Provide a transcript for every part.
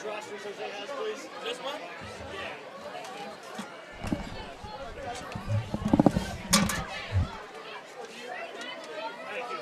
rosters Jose has, please? This one? Yeah. Thank you.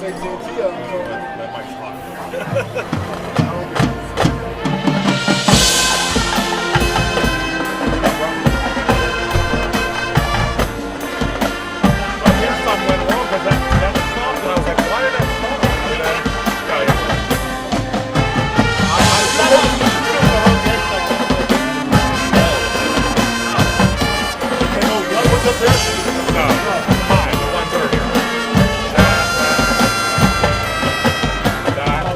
takes OT out. That mic's hot. Something went wrong because that stopped, and I was like, why did that stop? What was up there? No, hi, the ones that are here.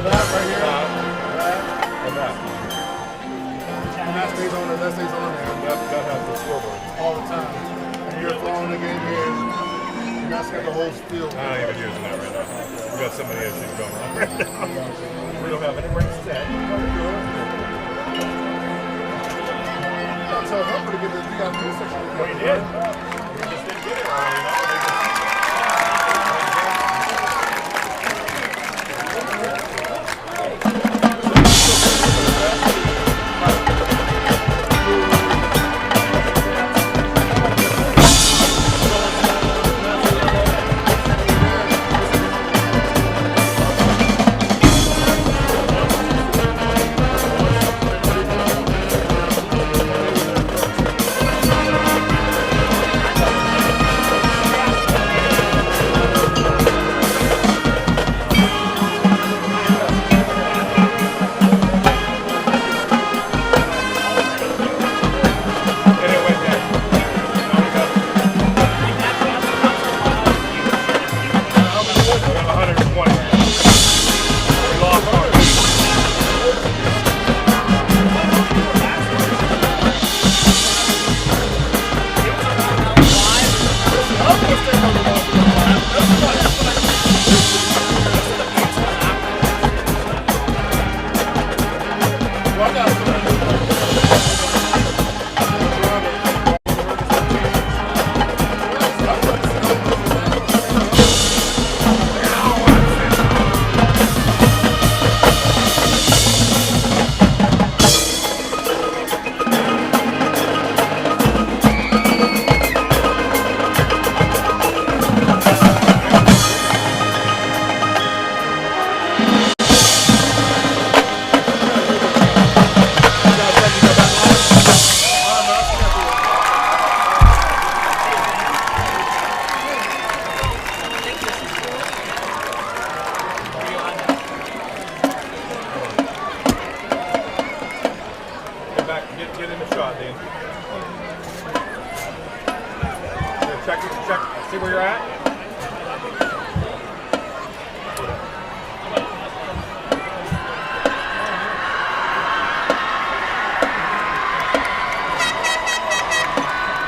That right here. And that. And that stays on there. That stays on there. That has the scoreboard. All the time. And you're throwing the game here. You guys got the whole steel. I'm not even using that right now. We got so many issues going on right now. We don't have any rings set. I told her to get this. You got to do section. We did. We just didn't get it early enough. Get in the shot, Dean. Check, see where you're at.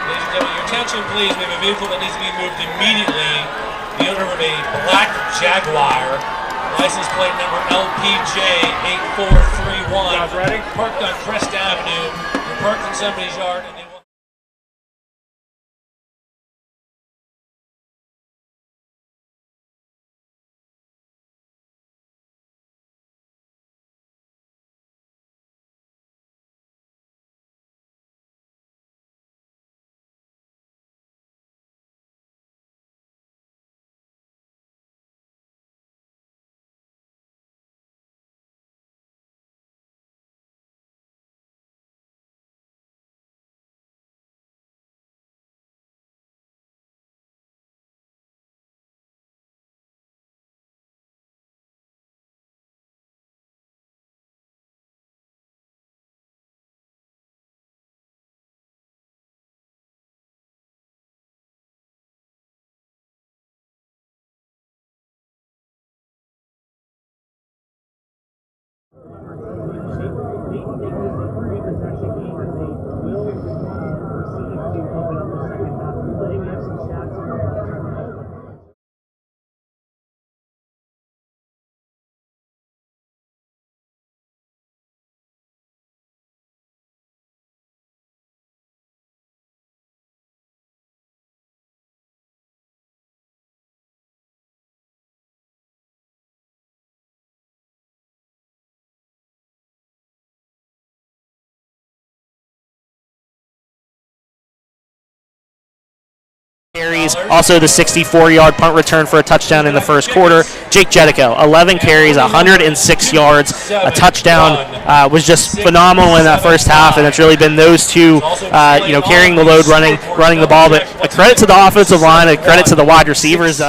Ladies and gentlemen, your attention please. We have a vehicle that needs to be moved immediately. The owner of a black Jaguar, license plate number LPJ 8431. Guys ready? Parked on Crest Avenue. You're parked in somebody's yard and they carries, also the 64-yard punt return for a touchdown in the first quarter. Jake Jedico, 11 carries, 106 yards, a touchdown. Was just phenomenal in that first half, and it's really been those two, carrying the load, running the ball. But a credit to the offensive line, a credit to the wide receivers.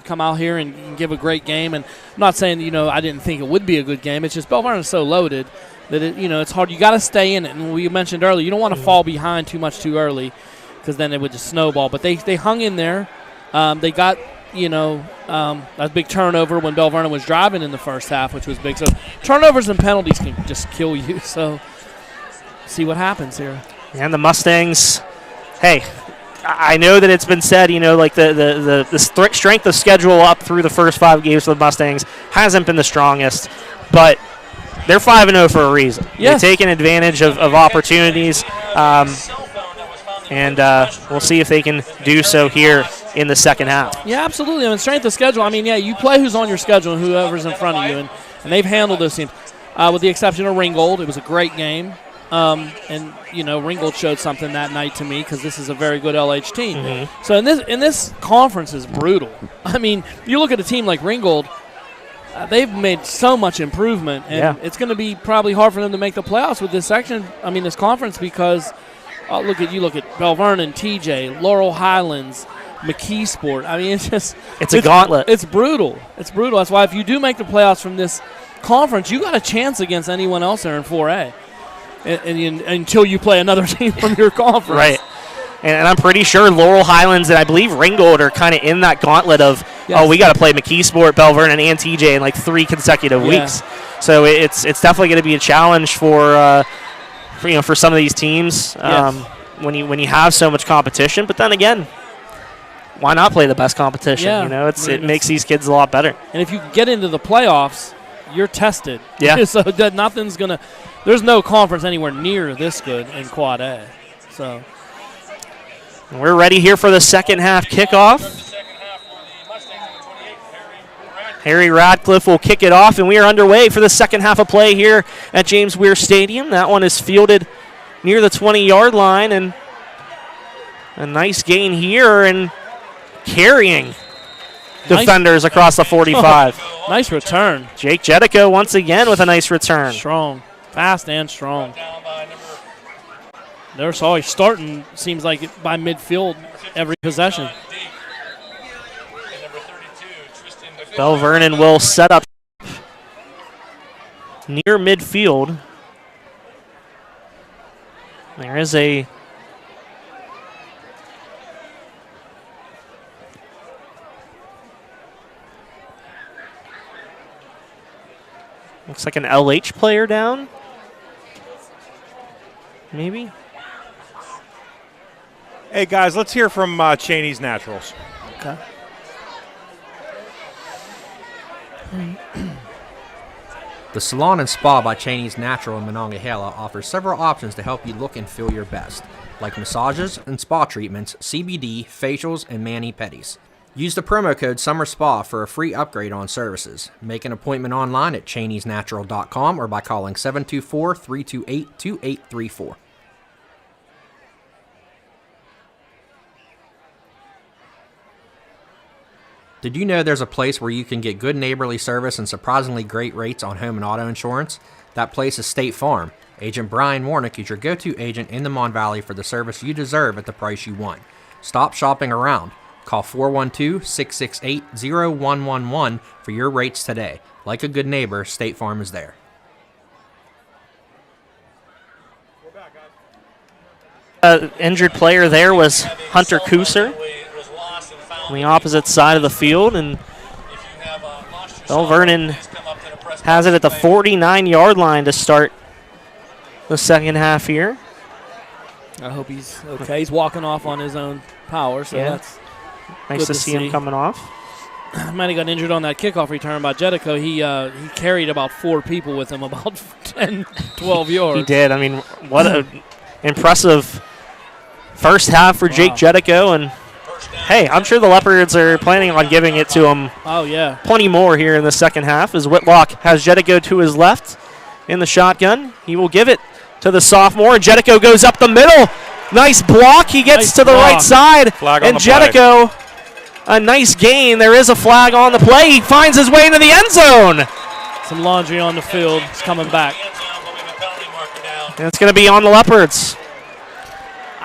Come out here and give a great game. And I'm not saying, I didn't think it would be a good game. It's just Belle Vernon is so loaded that, it's hard. You got to stay in it. And we mentioned earlier, you don't want to fall behind too much too early because then it would just snowball. But they hung in there. They got, a big turnover when Belle Vernon was driving in the first half, which was big. So turnovers and penalties can just kill you. So see what happens here. And the Mustangs, hey, I know that it's been said, the strength of schedule up through the first 5 games for the Mustangs hasn't been the strongest, but they're 5-0 for a reason. Yes. They're taking advantage of opportunities, and we'll see if they can do so here in the second half. Yeah, absolutely. Strength of schedule, you play who's on your schedule and whoever's in front of you, and they've handled those teams. With the exception of Ringgold, it was a great game. Ringgold showed something that night to me because this is a very good LH team. Mm-hmm. So in this conference is brutal. You look at a team like Ringgold, they've made so much improvement, and it's going to be probably hard for them to make the playoffs with this section. this conference because look at Belle Vernon, TJ, Laurel, Highlands, McKeesport. It's a gauntlet. It's brutal. It's brutal. That's why if you do make the playoffs from this conference, you got a chance against anyone else there in 4A. Until you play another team from your conference. Right. And I'm pretty sure Laurel, Highlands, and I believe Ringgold are kind of in that gauntlet of, we got to play McKeesport, Belle Vernon, and TJ in 3 consecutive weeks. So it's definitely going to be a challenge for some of these teams when you have so much competition. But then again, why not play the best competition? Yeah. It makes these kids a lot better. And if you get into the playoffs, you're tested. Yeah. So that nothing's going to – there's no conference anywhere near this good in Quad A. So we're ready here for the second half kickoff. Harry Radcliffe will kick it off, and we are underway for the second half of play here at James Weir Stadium. That one is fielded near the 20-yard line, and a nice gain here and carrying defenders across the 45. Nice return. Jake Jedico once again with a nice return. Strong. Fast and strong. They're always starting, seems like, by midfield every possession. Belle Vernon will set up near midfield. There is a looks like an LH player down. Maybe. Hey, guys, let's hear from Cheney's Naturals. Okay. The Salon and Spa by Cheney's Natural in Monongahela offers several options to help you look and feel your best, like massages and spa treatments, CBD, facials, and mani-pedis. Use the promo code SUMMERSPA for a free upgrade on services. Make an appointment online at cheneysnatural.com or by calling 724-328-2834. Did you know there's a place where you can get good neighborly service and surprisingly great rates on home and auto insurance? That place is State Farm. Agent Brian Warnick is your go-to agent in the Mon Valley for the service you deserve at the price you want. Stop shopping around. Call 412-668-0111 for your rates today. Like a good neighbor, State Farm is there. Injured player there was Hunter Kuser on the opposite side of the field, and Belle Vernon has it at the 49-yard line to start the second half here. I hope he's okay. He's walking off on his own power, so that's nice to see him coming off. Might have got injured on that kickoff return by Jedico. He carried about 4 people with him, about 10, 12 yards. He did. I mean, what an impressive first half for Jake Jedico, and hey, I'm sure the Leopards are planning on giving it to him. Oh, yeah. Plenty more here in the second half as Whitlock has Jedico to his left in the shotgun. He will give it to the sophomore, and Jedico goes up the middle. Nice block. He gets to the right side. Flag on and the Jedico, a nice gain. There is a flag on the play. He finds his way into the end zone. Some laundry on the field. He's coming back. And it's going to be on the Leopards.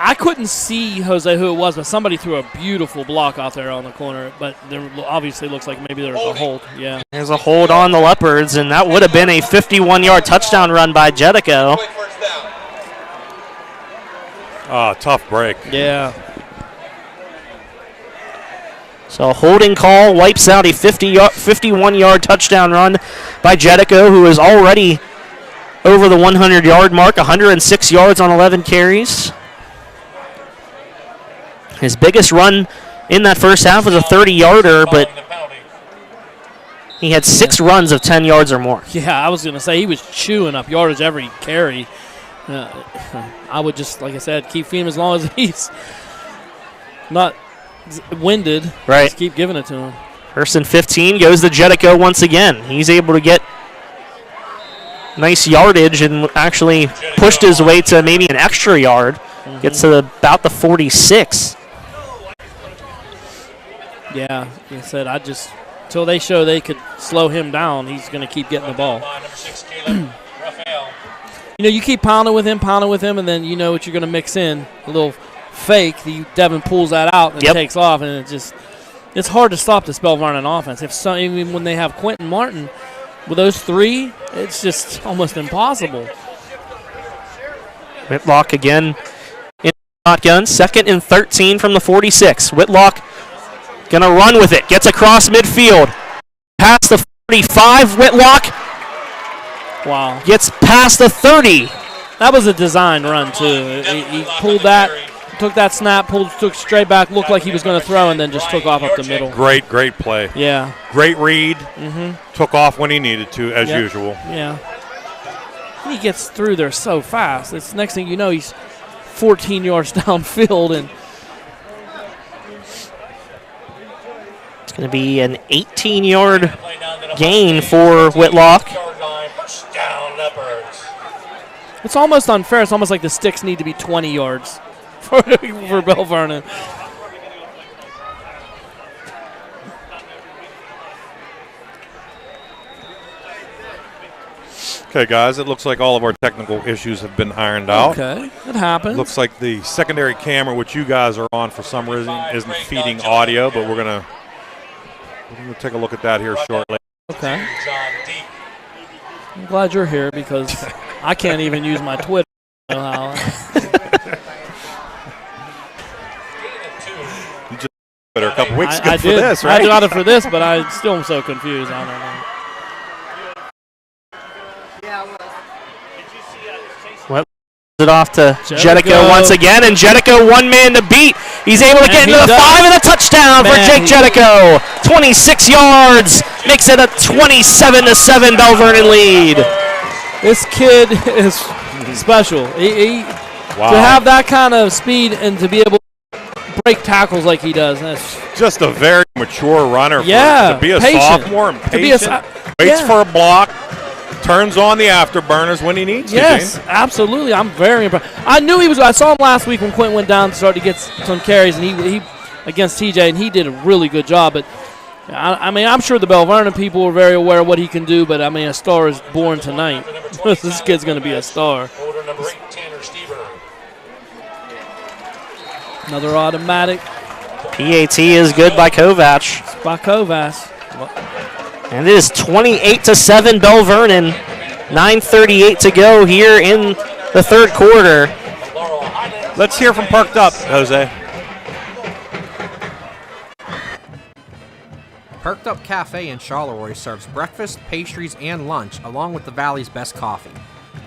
I couldn't see, Jose, who it was, but somebody threw a beautiful block out there on the corner. But there obviously looks like maybe there was a hold. Yeah. There's a hold on the Leopards, and that would have been a 51-yard touchdown run by Jedico. Tough break. Yeah. So a holding call wipes out a 51-yard touchdown run by Jedico, who is already over the 100-yard mark, 106 yards on 11 carries. His biggest run in that first half was a 30-yarder, but he had 6 runs of 10 yards or more. Yeah, I was going to say he was chewing up yardage every carry. I would just, like I said, keep feeding him as long as he's not winded. Right. Just keep giving it to him. First and 15 goes to Jedico once again. He's able to get nice yardage and actually pushed his way to maybe an extra yard. Gets to about the 46. Yeah, like I said, until they show they could slow him down, he's going to keep getting the ball. You keep pounding with him, and then you know what you're going to mix in. A little fake. Devon pulls that out and takes off, and it's hard to stop this Belle Vernon offense. Even when they have Quentin Martin, with those 3, it's just almost impossible. Whitlock again in shotgun. 2nd and 13 from the 46. Whitlock going to run with it. Gets across midfield. Past the 45. Whitlock gets past the 30. That was a design run, too. He pulled that, took that snap, took straight back, looked like he was going to throw, and then just took off up the middle. Great play. Yeah. Great read. Took off when he needed to, as usual. Yeah. He gets through there so fast. It's next thing you know, he's 14 yards downfield, and it's going to be an 18-yard gain for Whitlock. It's almost unfair. It's almost like the sticks need to be 20 yards for Belle Vernon. Okay, guys, it looks like all of our technical issues have been ironed out. Okay, it happens. Looks like the secondary camera, which you guys are on for some reason, isn't feeding audio, but we're gonna take a look at that here shortly. Okay. I'm glad you're here because I can't even use my Twitter. You just Twitter a couple weeks ago I for did. this, right? I got it for this, but I still am so confused. I don't know. it off to Jedico once again, and Jedico one man to beat. He's able to get into the 5 and a touchdown for Jake Jedico. 26 yards, makes it a 27-7 Belle Vernon lead. This kid is special. To have that kind of speed and to be able to break tackles like he does. That's just a very mature runner. Yeah, to be a patient. sophomore and patient. Waits for a block. Turns on the afterburners when he needs to. Yes, absolutely. I'm very impressed. I knew he was. I saw him last week when Quentin went down and started to get some carries, and he against TJ, and he did a really good job. But I mean, I'm sure the Belle Vernon people are very aware of what he can do. But I mean, a star is born tonight. This kid's going to be a star. Another automatic. PAT is good by Kovac. By Kovac. And it is 28-7 Belle Vernon. 9:38 to go here in the third quarter. Let's hear from Perked Up, Jose. Perked Up Cafe in Charleroi serves breakfast, pastries, and lunch, along with the Valley's best coffee.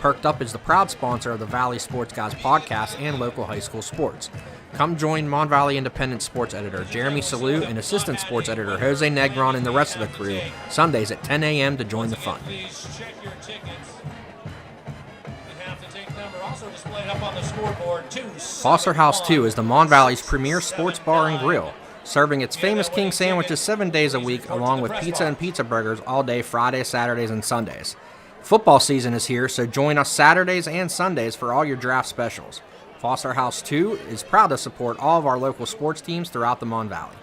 Perked Up is the proud sponsor of the Valley Sports Guys podcast and local high school sports. Come join Mon Valley Independent sports editor Jeremy Salou and assistant sports editor Jose Negron and the rest of the crew Sundays at 10 a.m. to join the fun. Foster House 2 is the Mon Valley's premier sports bar and grill, serving its famous king sandwiches 7 days a week along with pizza and pizza burgers all day Fridays, Saturdays, and Sundays. Football season is here, so join us Saturdays and Sundays for all your draft specials. Foster House 2 is proud to support all of our local sports teams throughout the Mon Valley.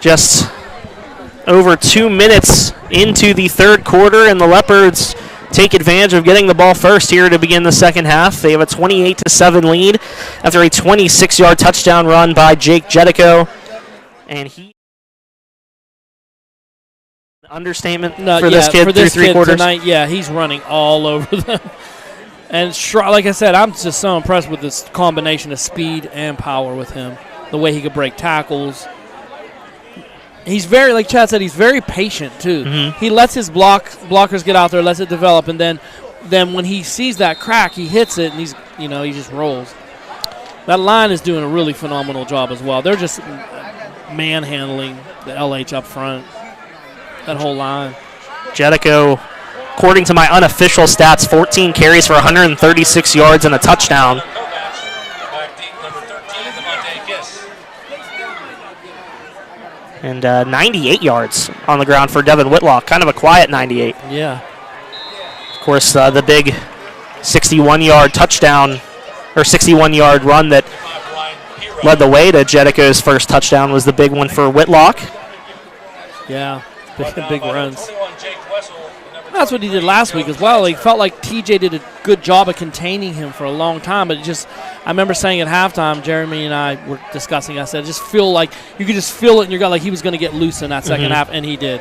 Just over 2 minutes into the third quarter, and the Leopards take advantage of getting the ball first here to begin the second half. They have a 28-7 lead after a 26-yard touchdown run by Jake Jedico. And he understatement for this kid for this through three kid quarters tonight. Yeah, he's running all over them. And like I said, I'm just so impressed with this combination of speed and power with him. The way he could break tackles. He's very, like Chad said, he's very patient too. Mm-hmm. He lets his blockers get out there, lets it develop, and then when he sees that crack, he hits it, and he just rolls. That line is doing a really phenomenal job as well. They're just manhandling the LH up front. That whole line. Jedico, according to my unofficial stats, 14 carries for 136 yards and a touchdown. And 98 yards on the ground for Devon Whitlock. Kind of a quiet 98. Yeah. Of course, the big 61-yard touchdown, or 61-yard run that led the way to Jedico's first touchdown was the big one for Whitlock. Yeah, big runs. That's what he did last week as well. He felt like TJ did a good job of containing him for a long time, but I remember saying at halftime, Jeremy and I were discussing, I said, just feel like you could just feel it in your gut like he was going to get loose in that second half, and he did.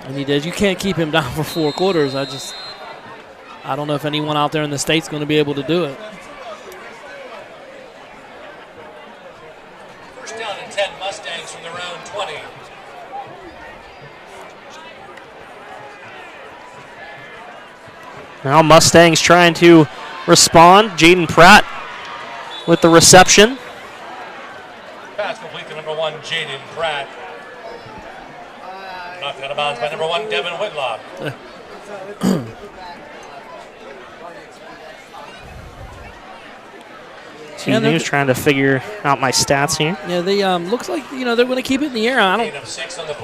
And he did. You can't keep him down for 4 quarters. I don't know if anyone out there in the state's going to be able to do it. First down and 10 Mustangs from their own 20. Now Mustangs trying to respond. Jaden Pratt with the reception. Pass complete to number 1, Jaden Pratt. Knocked out of bounds by number 1, Devon Whitlock. He was trying to figure out my stats here. Yeah, they looks like they're going to keep it in the air. I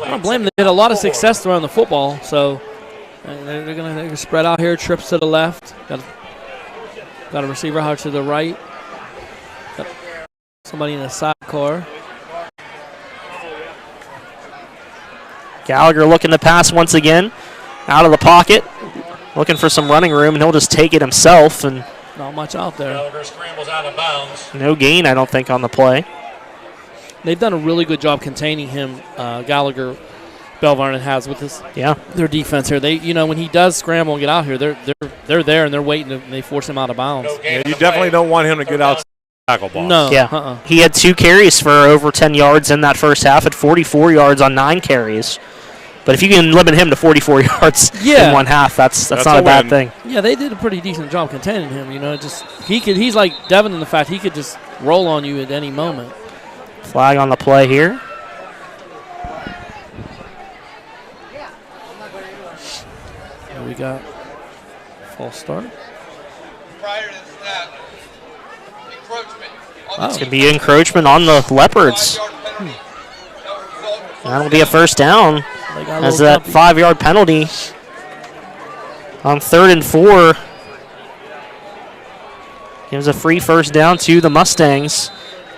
don't blame them. They had a lot of success throwing the football, so they're going to spread out here. Trips to the left. Got a receiver out to the right. Got somebody in the sidecar. Gallagher looking to pass once again. Out of the pocket. Looking for some running room, and he'll just take it himself. And not much out there. Gallagher scrambles out of bounds. No gain, I don't think, on the play. They've done a really good job containing him. Gallagher, Belle Vernon has with their defense here. They, when he does scramble and get out here, they're there and they're waiting. And they force him out of bounds. Yeah, you definitely don't want him to get outside the tackle box. No. Yeah. He had 2 carries for over 10 yards in that first half at 44 yards on 9 carries. But if you can limit him to 44 yards in one half, that's not a bad thing. Yeah, they did a pretty decent job containing him. Just he's like Devon in the fact he could just roll on you at any moment. Flag on the play here. Here we got false start. Prior to the snap, encroachment. It's going to be encroachment on the Leopards. That'll be a first down. As that 5-yard penalty on 3rd and 4 gives a free first down to the Mustangs.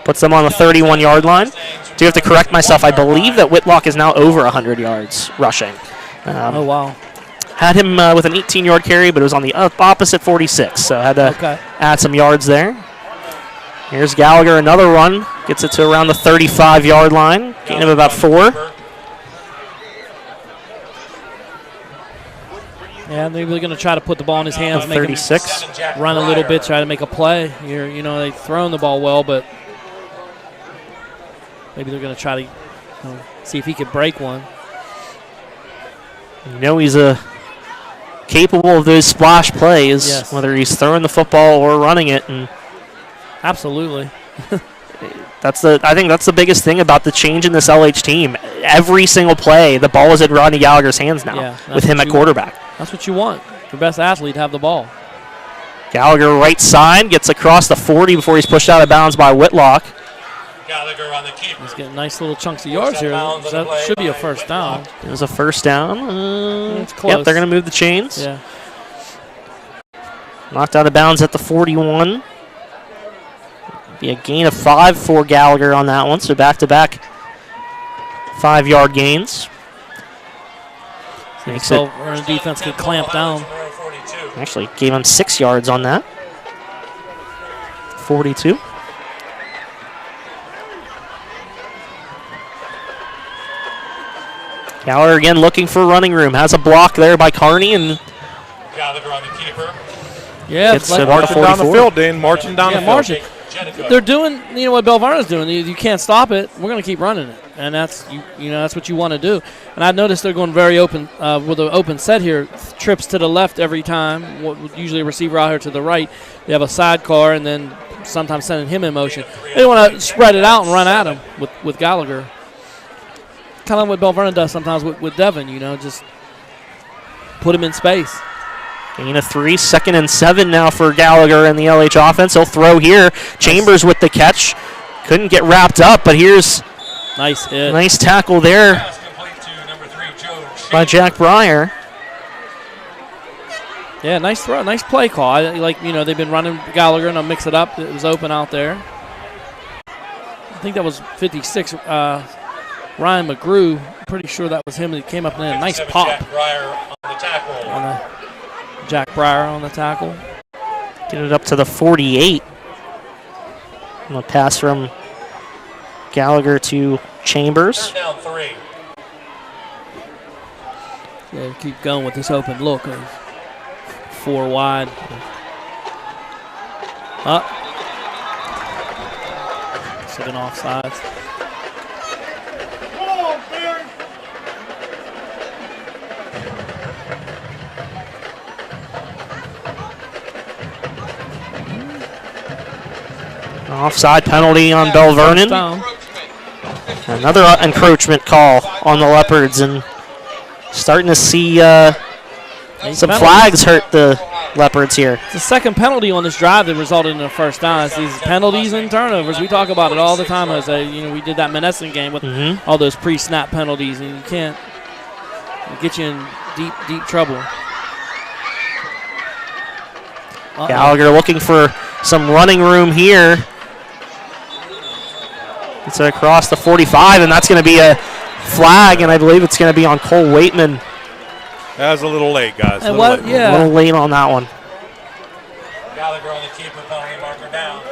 Puts them on the 31-yard line. Do have to correct myself. I believe that Whitlock is now over 100 yards rushing. Oh, wow. Had him with an 18-yard carry, but it was on the opposite 46, so had to add some yards there. Here's Gallagher, another run. Gets it to around the 35-yard line. Gain of about 4. Yeah, maybe they're going to try to put the ball in his hands, make 36. him run a little bit, try to make a play. They've thrown the ball well, but maybe they're going to try to see if he could break one. He's capable of those splash plays, whether he's throwing the football or running it. And absolutely. I think that's the biggest thing about the change in this LH team. Every single play, the ball is in Rodney Gallagher's hands now with him at quarterback. That's what you want. Your best athlete to have the ball. Gallagher right side, gets across the 40 before he's pushed out of bounds by Whitlock. Gallagher on the keeper. He's getting nice little chunks of yards here. That should be a first down. It was a first down. It's close. Yep, they're going to move the chains. Yeah. Knocked out of bounds at the 41. Be a gain of 5 for Gallagher on that one, so back-to-back 5-yard gains. Makes it. Vernon defense could clamp down. Actually, gave him 6 yards on that. 42. Gallagher again looking for running room. Has a block there by Carney and Gallagher on the keeper. Yeah, it's like marching down the field, Dean. Marching down the field. Marching. They're doing, what Belle Vernon's doing. You can't stop it. We're going to keep running it, and that's that's what you want to do. And I've noticed they're going very open with an open set here. Trips to the left every time. Usually a receiver out here to the right. They have a sidecar, and then sometimes sending him in motion. They want to spread it out and run at him with Gallagher. Kind of what Belle Vernon does sometimes with Devon. Just put him in space. Gain of 3, 2nd and 7 now for Gallagher in the LH offense. He'll throw here. Chambers with the catch. Couldn't get wrapped up, but here's nice tackle there by Jack Breyer. Yeah, nice throw, nice play call. They've been running Gallagher, and I'll mix it up. It was open out there. I think that was 56. Ryan McGrew. Pretty sure that was him. He came up and had a nice pop. Jack Breyer on the tackle. Jack Breyer on the tackle. Get it up to the 48. And a pass from Gallagher to Chambers. Third down 3. Yeah, keep going with this open look. 4 wide. Up. Sitting off sides. Offside penalty on Belle Vernon. Another encroachment call on the Leopards, and starting to see some flags hurt the Leopards here. It's the second penalty on this drive that resulted in a first down. It's these penalties and turnovers. We talk about it all the time, Jose. We did that Menneson game with all those pre-snap penalties, and you can't get you in deep trouble. Gallagher looking for some running room here. It's across the 45, and that's going to be a flag, and I believe it's going to be on Cole Waitman. That was a little late, guys. A little late on that one. Gallagher on the keeper, penalty marker down.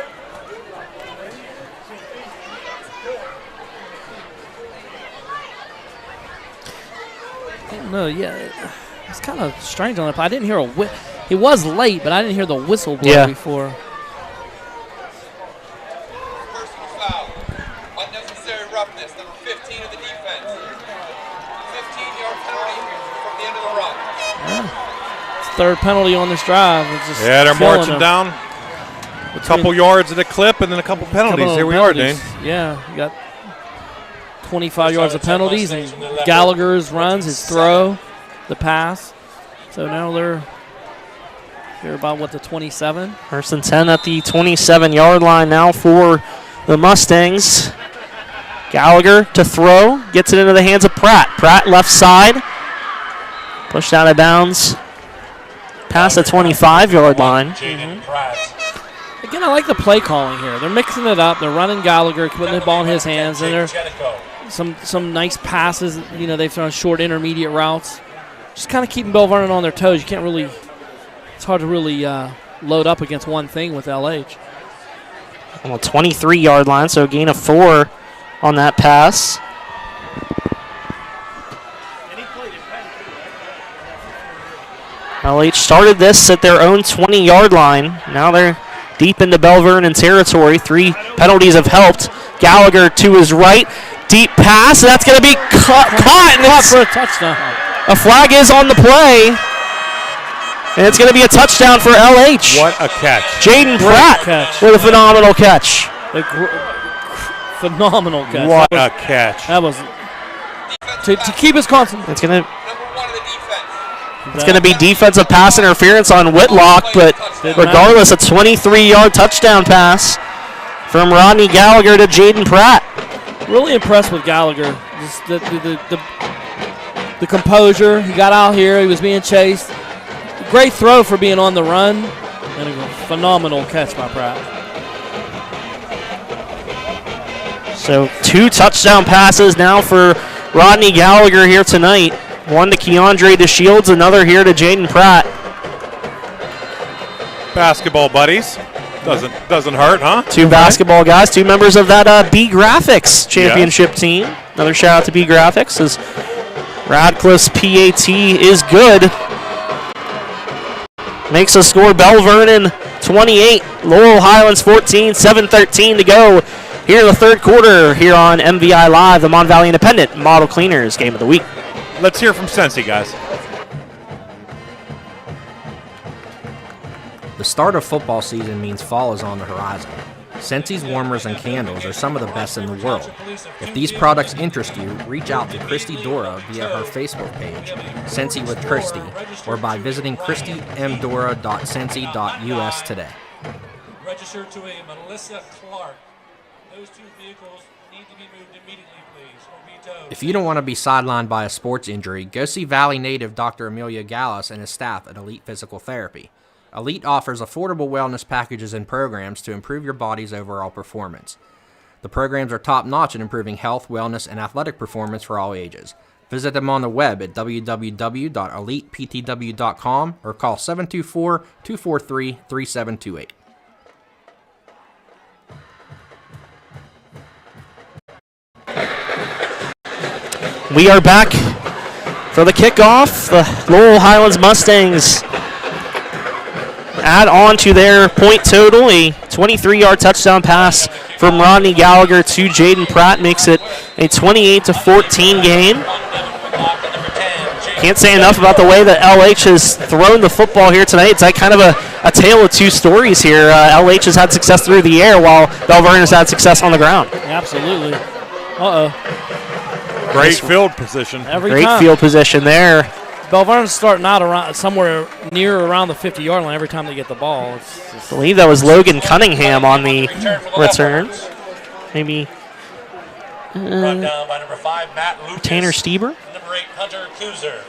No, it's kind of strange on that play. I didn't hear a whistle. He was late, but I didn't hear the whistle blow before. Roughness, number 15 of the defense. 15-yard third penalty on this drive. It's just Yeah, they're killing marching them. down. A couple yards at a clip and then a couple penalties. Here we are, Dane. Yeah, you got 25 yards of penalties, and Gallagher's runs, his throw, the pass. So now they're about, what, the 27? First and 10 at the 27-yard line now for the Mustangs. Gallagher to throw, gets it into the hands of Pratt. Pratt left side, pushed out of bounds, past the 25-yard line. Again, I like the play calling here. They're mixing it up. They're running Gallagher, putting the ball in his hands, and there's some nice passes. You know, they've thrown short intermediate routes. Just kind of keeping Belle Vernon on their toes. You can't really – it's hard to really load up against one thing with LH. On the 23-yard line, so a gain of 4 on that pass. LH started this at their own 20-yard line. Now they're deep into Belle Vernon territory. 3 penalties have helped. Gallagher to his right. Deep pass. That's going to be caught. And Caught it's for a touchdown. a flag is on the play. And it's going to be a touchdown for LH. What a catch. Jaden Pratt catch. with a phenomenal catch. Phenomenal catch. What a catch. That was to keep his concentration. It's going to Number 1 of the defense. It's going to be defensive pass interference on Whitlock, but regardless, a 23-yard touchdown pass from Rodney Gallagher to Jaden Pratt. Really impressed with Gallagher. Just the composure. He got out here. He was being chased. Great throw for being on the run, and a phenomenal catch by Pratt. So 2 touchdown passes now for Rodney Gallagher here tonight. One to Keandre DeShields, another here to Jaden Pratt. Basketball buddies. Doesn't hurt, huh? 2 basketball guys, 2 members of that B Graphics championship team. Another shout out to B Graphics as Radcliffe's PAT is good. Makes a score Belle Vernon 28, Laurel Highlands 14, 7:13 to go here in the third quarter here on MVI Live, the Mon Valley Independent Model Cleaners Game of the Week. Let's hear from Sensi, guys. The start of football season means fall is on the horizon. Sensi's warmers and candles are some of the best in the world. If these products interest you, reach out to Christy Dora via her Facebook page, Sensi with Christy, or by visiting christymdora.sensi.us today. Register to a Melissa Clark. Those 2 vehicles need to be moved immediately, please, or be towed. If you don't want to be sidelined by a sports injury, go see Valley native Dr. Amelia Gallas and his staff at Elite Physical Therapy. Elite offers affordable wellness packages and programs to improve your body's overall performance. The programs are top-notch in improving health, wellness, and athletic performance for all ages. Visit them on the web at www.eliteptw.com or call 724-243-3728. We are back for the kickoff. The Laurel Highlands Mustangs add on to their point total. A 23-yard touchdown pass from Rodney Gallagher to Jaden Pratt makes it a 28-14 game. Can't say enough about the way that LH has thrown the football here tonight. It's like kind of a tale of 2 stories here. LH has had success through the air while Belle Vernon has had success on the ground. Absolutely. Uh-oh. Great field position. Great field position there. Belle Vernon's starting out around somewhere near around the 50-yard line every time they get the ball. I believe that was Logan Cunningham on the return. Maybe Run down by number 5, Matt Lucas. Tanner Stieber. Number 8, Hunter Kuzer.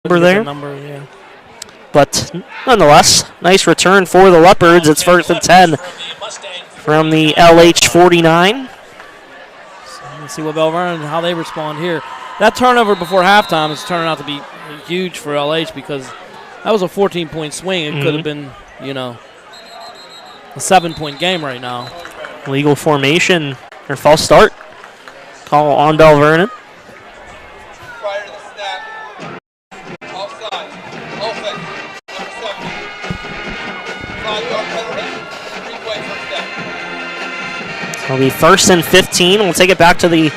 Number there. Number, yeah. But nonetheless, nice return for the Leopards. It's 1st and 10 from the LH 49. Let's see what Belle Vernon, how they respond here. That turnover before halftime is turning out to be huge for LH because that was a 14-point swing. It could have been, a 7-point game right now. Legal formation or false start. Call on Belle Vernon. Prior to the snap, offside, offense, number 7. 5-yard penalty, 3-play first down. It'll be 1st and 15. We'll take it back to the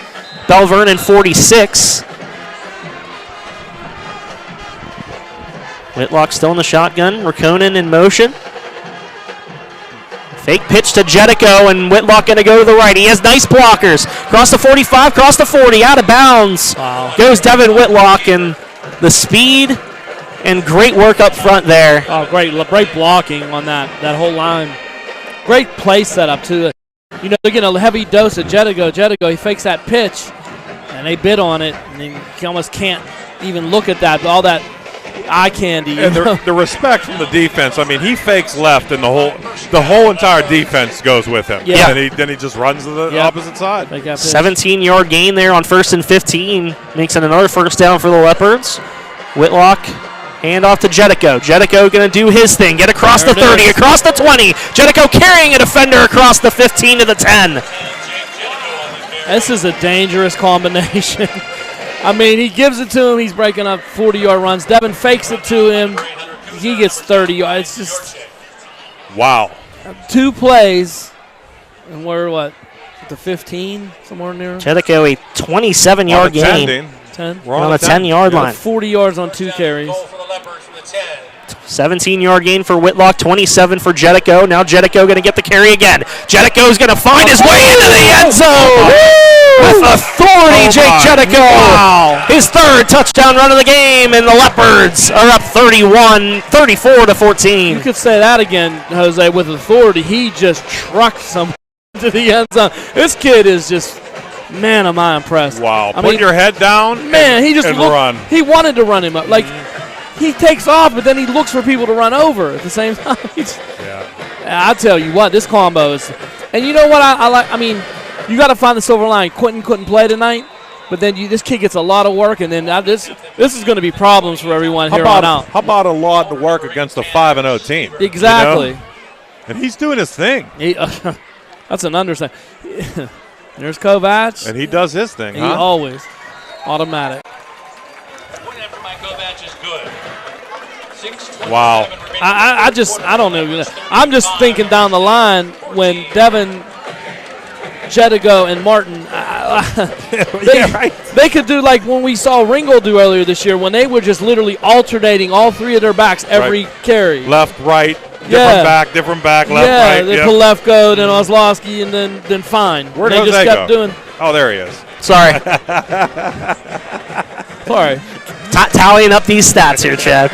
Belle Vernon 46. Whitlock still in the shotgun. Rakonen in motion. Fake pitch to Jedico, and Whitlock going to go to the right. He has nice blockers. Cross the 45, cross the 40, out of bounds. Wow. Goes Devon Whitlock, and the speed and great work up front there. Oh, great blocking on that whole line. Great play setup, too. You know, they're getting a heavy dose of Jedico. Jedico, he fakes that pitch, and they bid on it, and he almost can't even look at that, all that eye candy. And the respect from the defense. I mean, he fakes left, and the whole entire defense goes with him. Yeah. And then he just runs to the opposite side. 17-yard gain there on 1st and 15. Makes it another first down for the Leopards. Whitlock, hand off to Jedico. Jedico going to do his thing. Get across the 30, across the 20. Jedico carrying a defender across the 15 to the 10. This is a dangerous combination. I mean, he gives it to him. He's breaking up 40-yard runs. Devon fakes it to him. He gets 30 yards. It's just wow. 2 plays, and we're what, at the 15, somewhere near. Jedico a 27-yard gain. 10. We're on the 10-yard line. 40 yards on 2 carries. 17-yard gain for Whitlock, 27 for Jedico. Now Jedico going to get the carry again. Jedico's going to find his way into the end zone. With authority, Jake Jedico. Wow. His 3rd touchdown run of the game, and the Leopards are up 34 to 14. You could say that again, Jose, with authority. He just trucked someone to the end zone. This kid is just, man, am I impressed. Wow. I Put mean, your head down he just and looked, run. He wanted to run him up. Like, he takes off, but then he looks for people to run over at the same time. I tell you what, this combo is. And you know what I like? I mean, you got to find the silver line. Quentin couldn't play tonight, but then this kid gets a lot of work, and then this is going to be problems for everyone here on out. How about a lot of work against a 5-0 team? Exactly. You know? And he's doing his thing. That's an understanding. There's Kovac. And he does his thing, He always. Automatic. Whenever my Kovac is good. Wow. I don't know. I'm just thinking down the line when Devon, Jedico, and Martin, they could do like when we saw Ringo do earlier this year when they were just literally alternating all 3 of their backs every carry. Left, right, different back, left, right. They put left go, then Ozlowski, and then fine. Where'd they Jose just kept go? doing. Oh, there he is. Sorry. Sorry. Tallying up these stats here, Chad.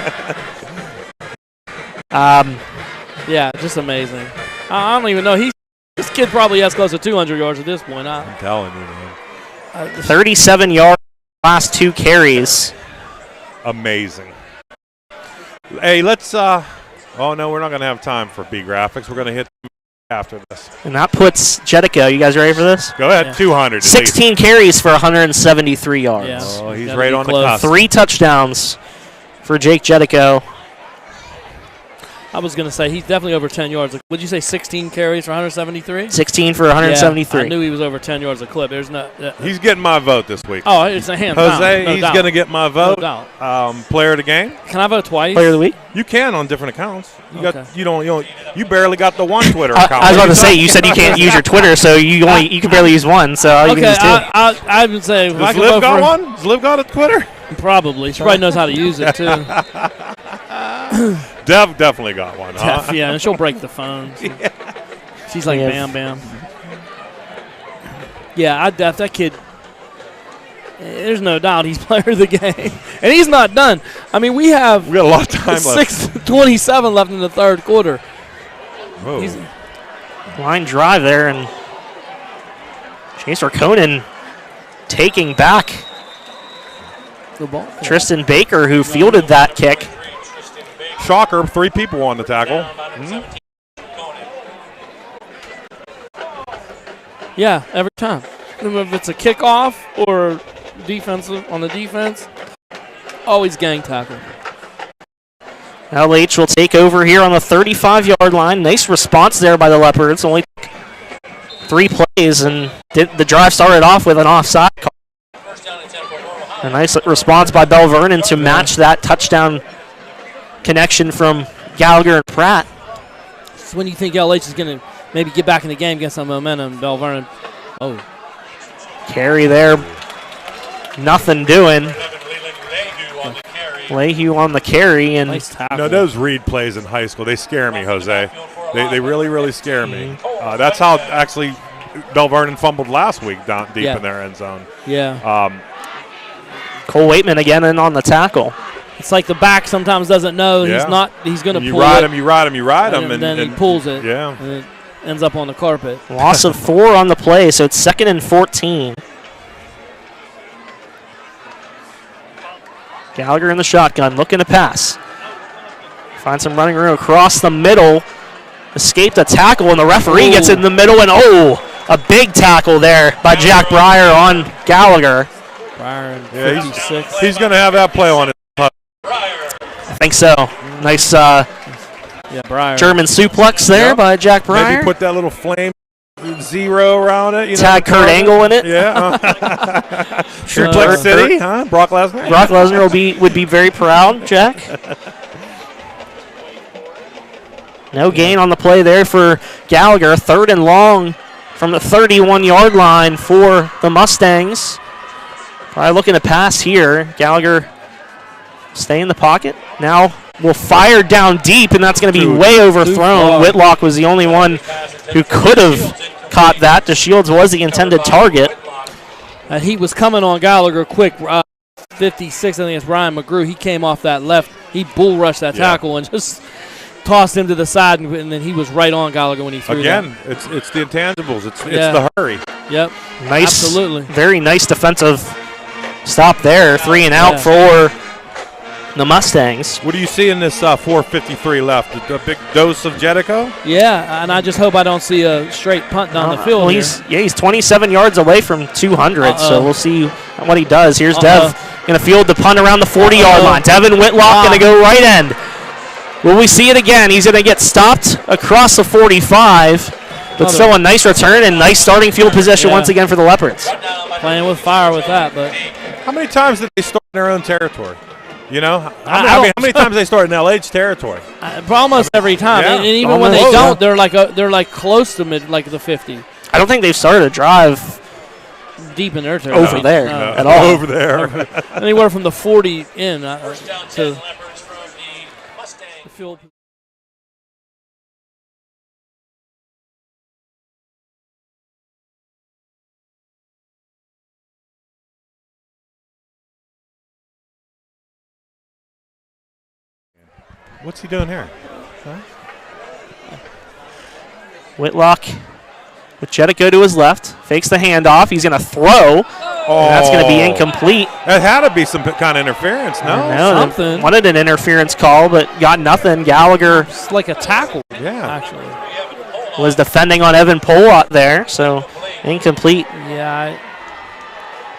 Yeah, just amazing. I don't even know. This kid probably has close to 200 yards at this point. I'm telling you, man. 37 yards last 2 carries. Amazing. Hey, let's. Oh no, we're not going to have time for B graphics. We're going to hit after this. And that puts Jedico. You guys ready for this? Go ahead. 200. 16 carries for 173 yards. Yeah. Oh, he's right on the cusp. 3 touchdowns for Jake Jedico. I was going to say he's definitely over 10 yards. Would you say 16 carries for 173? 16 for 173. Yeah, I knew he was over 10 yards a clip. There's no. He's getting my vote this week. Oh, it's a hand. Jose, no he's doubt. going to get my vote. No doubt. Player of the game. Can I vote twice? Player of the week? You can on different accounts. Okay. You barely got the one Twitter account. I was about to say, you said you can't use your Twitter, so you can barely use one. So you can use 2. I would say. Does Liv got one? Does Liv got a Twitter? Probably. She probably knows how to use it too. Dev definitely got one, huh? Yeah, and she'll break the phone. She's like Bam Bam. Yeah, that kid. There's no doubt he's player of the game, and he's not done. I mean, we got a lot of time left. 6:27 left in the 3rd quarter. Line drive there, and Chase Rakonen taking back the ball. Tristan Baker, who fielded that kick. Shocker, 3 people on the tackle. Yeah, every time. If it's a kickoff or defensive on the defense, always gang tackle. LH will take over here on the 35-yard line. Nice response there by the Leopards. Only 3 plays, and the drive started off with an offside call. A nice response by Belle Vernon to match that touchdown connection from Gallagher and Pratt. So when you think LH is going to maybe get back in the game, get some momentum, Belle Vernon. Oh. Carry there. Nothing doing. Lehue on the carry, and Nice tackle. No, those read plays in high school, they scare me, Jose. They really, really scare me. That's how actually Belle Vernon fumbled last week down deep in their end zone. Yeah. Cole Waitman again in on the tackle. It's like the back sometimes doesn't know he's going to pull you ride it. him, you ride him, you ride him. And then he pulls it. Yeah. And it ends up on the carpet. Loss of 4 on the play, so it's 2nd and 14. Gallagher in the shotgun, looking to pass. Find some running room across the middle. Escaped a tackle, and the referee gets in the middle, and a big tackle there by Jack Breyer on Gallagher. Breyer, Yeah, 56. he's going to have that play on it. I think so. Nice Breyer. German suplex there by Jack Breyer. Maybe put that little flame 0 around it. Tag Kurt Angle in it. Yeah. Suplex City, huh? Brock Lesnar. Brock Lesnar would be very proud, Jack. No gain on the play there for Gallagher. 3rd and long from the 31-yard line for the Mustangs. Probably looking to pass here. Gallagher stay in the pocket. Now will fire down deep, and that's going to be way overthrown. Whitlock was the only one who could have caught that. DeShields was the intended target. He was coming on Gallagher quick. 56, I think it's Ryan McGrew. He came off that left. He bull rushed that tackle and just tossed him to the side, and then he was right on Gallagher when he threw Again, that. it's the intangibles. It's the hurry. Yep. Nice, Absolutely. Very nice defensive stop there. 3 and out for the Mustangs. What do you see in this 4:53 left? A big dose of Jedico? Yeah, and I just hope I don't see a straight punt down the field. Well, he's 27 yards away from 200, so we'll see what he does. Here's Dev going to field the punt around the 40-yard line. Devon Whitlock going to go right end. Will we see it again? He's going to get stopped across the 45, but still a nice return and nice starting field position once again for the Leopards. Playing with fire with that, but how many times did they start in their own territory? You know, how many times they start in LH territory? Almost every time, and even when they don't, they're like close to the 50. I don't think they've started a drive deep in their territory over there at all. Over there, anywhere from the 40 in to the field. What's he doing here? Huh? Whitlock with Jedico to his left. Fakes the handoff. He's going to throw. And that's going to be incomplete. That had to be some kind of interference, no? Something. Wanted an interference call, but got nothing. Gallagher It's like a tackle, actually. Was defending on Evan Polott there, so incomplete. Yeah,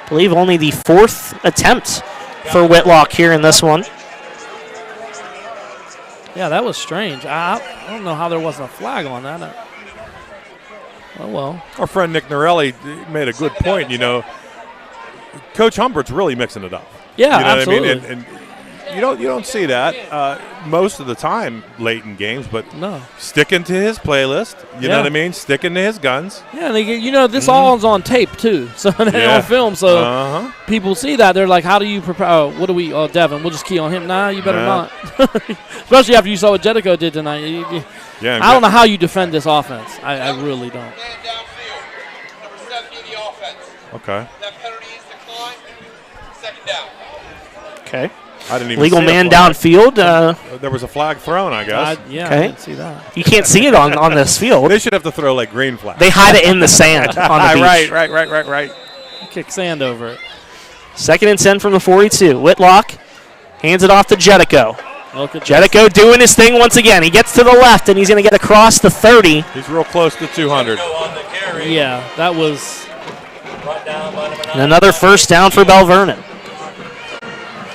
I believe only the 4th attempt for Whitlock here in this one. Yeah, that was strange. I don't know how there wasn't a flag on that. Oh, well. Our friend Nick Norelli made a good point, you know. Coach Humbert's really mixing it up. Yeah, you know absolutely. What I mean? And you don't see that most of the time late in games, but sticking to his playlist, you know what I mean? Sticking to his guns. Yeah, and this all's on tape too, so on film, so people see that. They're like, how do you prepare? What do we, Devon, we'll just key on him. Nah, you better not. Especially after you saw what Jedico did tonight. I don't know how you defend this offense. I really don't. Man downfield. Number 70 in the offense. Okay. That penalty is declined. 2nd down. Okay. I didn't even Legal see man downfield. There was a flag thrown, I guess. I Okay. didn't see that. You can't see it on this field. They should have to throw like green flags. They hide it in the sand on the beach. Right. Kick sand over it. 2nd and 10 from the 42. Whitlock hands it off to Jedico. Look at Jedico doing his thing once again. He gets to the left, and he's going to get across the 30. He's real close to 200. Yeah, that was. And another first down for Belle Vernon.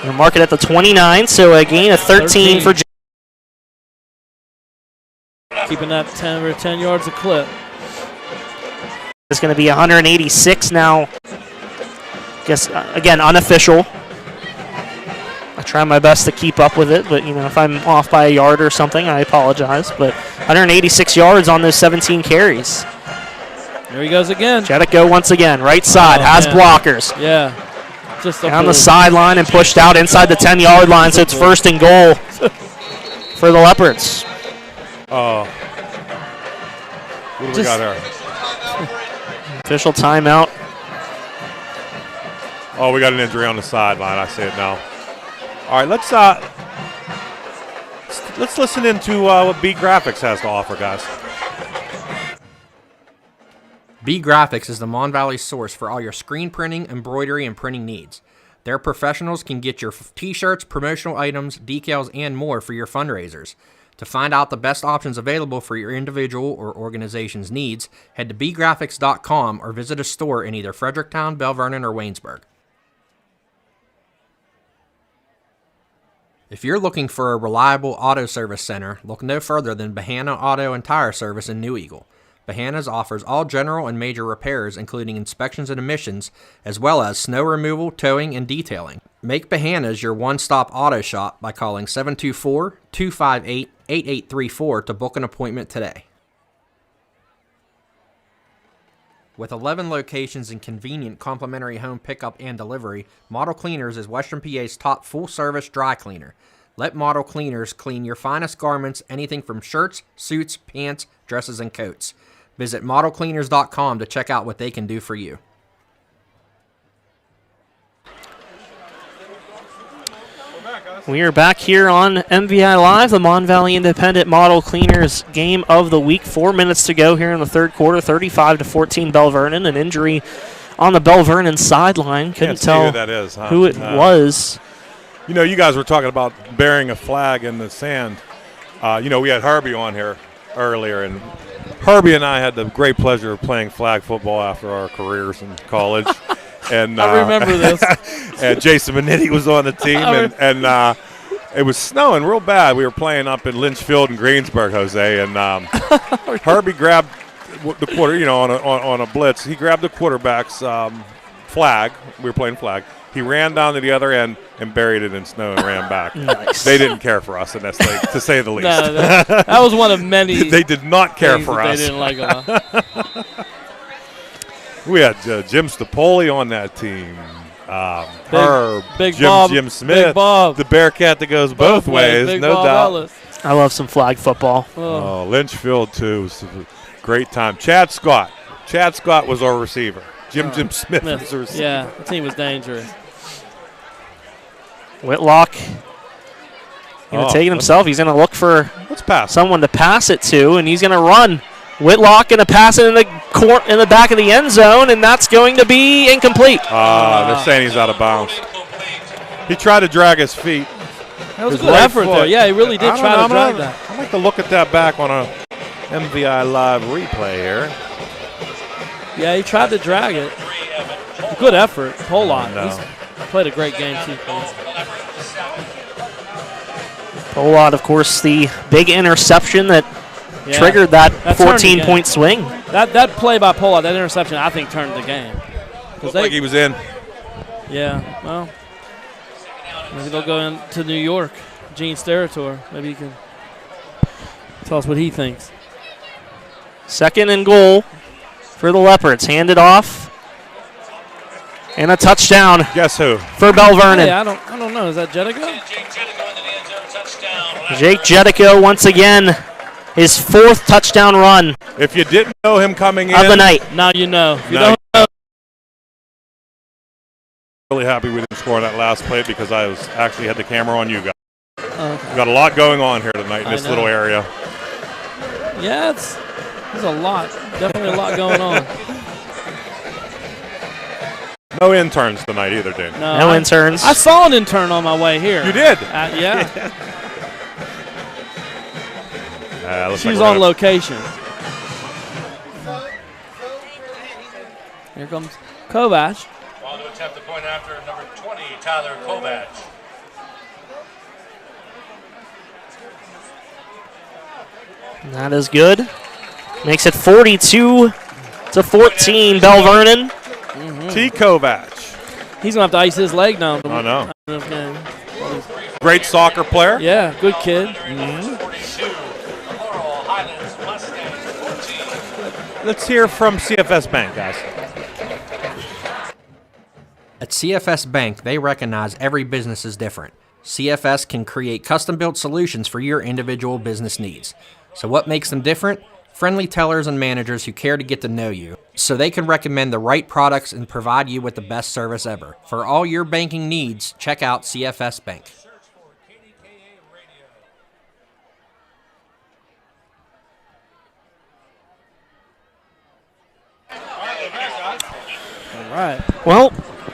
They'll mark it at the 29, so a gain of 13 for Jedico. Keeping that 10 yards a clip. It's going to be 186 now. Guess, again, unofficial. I try my best to keep up with it, but, if I'm off by a yard or something, I apologize. But 186 yards on those 17 carries. There he goes again. Jedico once again, right side, has blockers. Yeah. Just a on the bull. sideline and pushed out inside the 10-yard line, so it's first and goal for the Leopards. What do we got here? Official timeout. Oh, we got an injury on the sideline. I see it now. All right, let's listen into what B Graphics has to offer, guys. B Graphics is the Mon Valley source for all your screen printing, embroidery, and printing needs. Their professionals can get your t-shirts, promotional items, decals, and more for your fundraisers. To find out the best options available for your individual or organization's needs, head to bgraphics.com or visit a store in either Fredericktown, Belle Vernon, or Waynesburg. If you're looking for a reliable auto service center, look no further than Bahana Auto and Tire Service in New Eagle. Bahana's offers all general and major repairs, including inspections and emissions, as well as snow removal, towing, and detailing. Make Bahana's your one-stop auto shop by calling 724-258-8834 to book an appointment today. With 11 locations and convenient complimentary home pickup and delivery, Model Cleaners is Western PA's top full-service dry cleaner. Let Model Cleaners clean your finest garments, anything from shirts, suits, pants, dresses, and coats. Visit modelcleaners.com to check out what they can do for you. We are back here on MVI Live, the Mon Valley Independent Model Cleaners game of the week. 4 minutes to go here in the third quarter, 35-14 Belle Vernon. An injury on the Belle Vernon sideline. Couldn't tell who that is, huh? who it was. You know, you guys were talking about burying a flag in the sand. We had Herbie on here earlier, and Herbie and I had the great pleasure of playing flag football after our careers in college. And I remember this. And Jason Minetti was on the team, and it was snowing real bad. We were playing up in Lynchfield and Greensburg, Jose, and Herbie grabbed the quarter, on a blitz. He grabbed the quarterback's flag. We were playing flag. He ran down to the other end and buried it in snow and ran back. Nice. They didn't care for us in this league, to say the least. No, that was one of many. They did not care for us. They didn't like a lot. We had Jim Stapoli on that team. Herb, Big Bob, Jim Smith, Big Bob. the Bearcat that goes both ways, Big no Bob doubt. Ellis. I love some flag football. Oh, Lynchfield, too. It was a great time. Chad Scott was our receiver. Jim Smith was the receiver. Yeah, the team was dangerous. Whitlock going to take it himself. He's going to look for someone to pass it to, and he's going to run. Whitlock going to pass it in the back of the end zone, and that's going to be incomplete. They're saying he's out of bounds. He tried to drag his feet. That was a good effort there. Yeah, he really did try to drag that. I'd like to look at that back on a MVI Live replay here. Yeah, he tried to drag it. Good effort. Pollock. He's played a great game, too. Pollock, of course, the big interception that triggered that 14-point swing. That play by Pollock, that interception, I think turned the game. Looked like he was in. Yeah, well, maybe they'll go into New York, Gene's territory. Maybe he can tell us what he thinks. Second and goal for the Leopards. Handed off. And a touchdown. Guess who? For Belle Vernon. Hey, I don't know. Is that Jedico? Jake Jedico once again. His fourth touchdown run. If you didn't know him coming in of the night. Now you know. Really happy we didn't score on that last play because I actually had the camera on you guys. Okay. We've got a lot going on here tonight in this little area. Yeah, there's a lot. Definitely a lot going on. No interns tonight either, Dean. No interns. I saw an intern on my way here. You did? Yeah. She's on location. Here comes Kovac. On to attempt the point after number 20, Tyler Kovac. That is good. Makes it 42-14, Belle Vernon. T. Kovac. He's going to have to ice his leg now. I know. Great soccer player. Yeah, good kid. Let's hear from CFS Bank, guys. At CFS Bank, they recognize every business is different. CFS can create custom-built solutions for your individual business needs. So what makes them different? Friendly tellers and managers who care to get to know you, so they can recommend the right products and provide you with the best service ever. For all your banking needs, check out CFS Bank. All right. Well,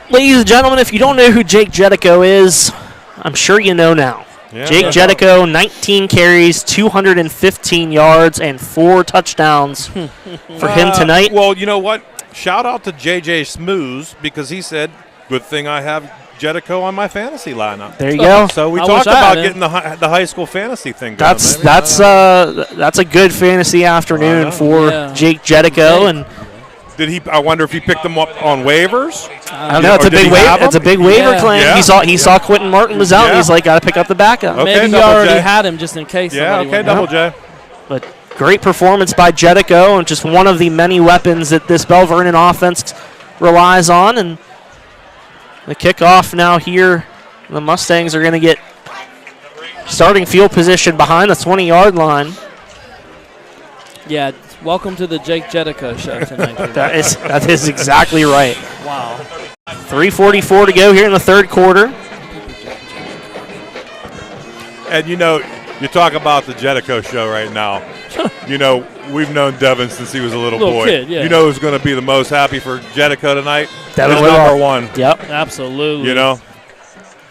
ladies and gentlemen, if you don't know who Jake Jedico is, I'm sure you know now. Yeah. Jake Jedico, 19 carries, 215 yards, and 4 touchdowns for him tonight. Well, you know what? Shout out to JJ Smooth because he said, good thing I have Jedico on my fantasy lineup. There you go. So we I talked wish I about had him. getting the high school fantasy thing going. That's a good fantasy afternoon for Jake Jedico, and I wonder if he picked them up on waivers. I don't know. It's a big waiver. It's a big waiver claim. Yeah. He saw Quentin Martin was out. And he's like, got to pick up the backup. Okay, Maybe you Double already J. had him just in case. Yeah. somebody Okay. went Double out. J. But great performance by Jedico, and just one of the many weapons that this Belle Vernon offense relies on. And the kickoff now here. The Mustangs are going to get starting field position behind the 20-yard line. Yeah. Welcome to the Jake Jedico show tonight. That is exactly right. Wow. 3:44 to go here in the third quarter. And you talk about the Jedico show right now. We've known Devon since he was a little boy. Kid, yeah. You know who's going to be the most happy for Jedico tonight? Devon His Whitlock. number one. Yep. Absolutely.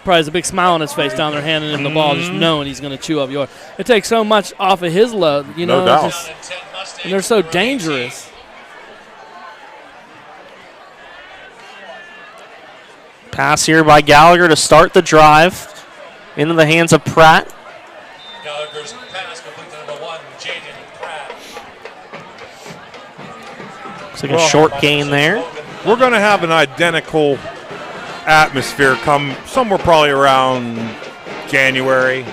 Probably has a big smile on his face down there handing him the ball, just knowing he's going to chew up yards. It takes so much off of his load, No doubt. And they're so dangerous. Pass here by Gallagher to start the drive into the hands of Pratt. Gallagher's pass complete to number 1, Jaden Pratt. Looks like a short gain there. We're going to have an identical atmosphere come somewhere probably around January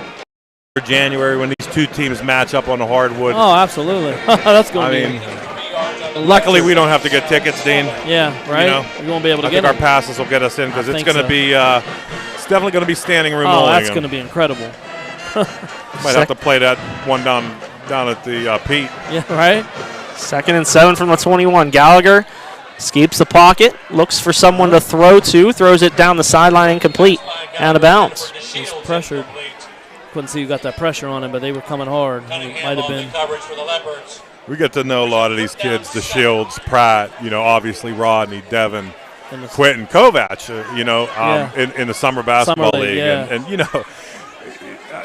when these two teams match up on the hardwood. Oh, absolutely. That's going to be. Luckily we don't have to get tickets, Dean. Yeah, right? You won't be able to I get think our them. passes will get us in because it's think going to so. be it's definitely going to be standing room Oh, only. that's going to be incredible. Might have to play that one down at the Pete. Yeah, right? 2nd and 7 from the 21. Gallagher escapes the pocket, looks for someone to throw to, throws it down the sideline, incomplete, out of bounds. He's pressured. Couldn't see who got that pressure on him, but they were coming hard. It might have been. Coverage for the Leopards. We get to know a lot of these kids, the Shields, Pratt, obviously Rodney, Devon, Quentin, Kovac, in the summer basketball Summer league, league. yeah. And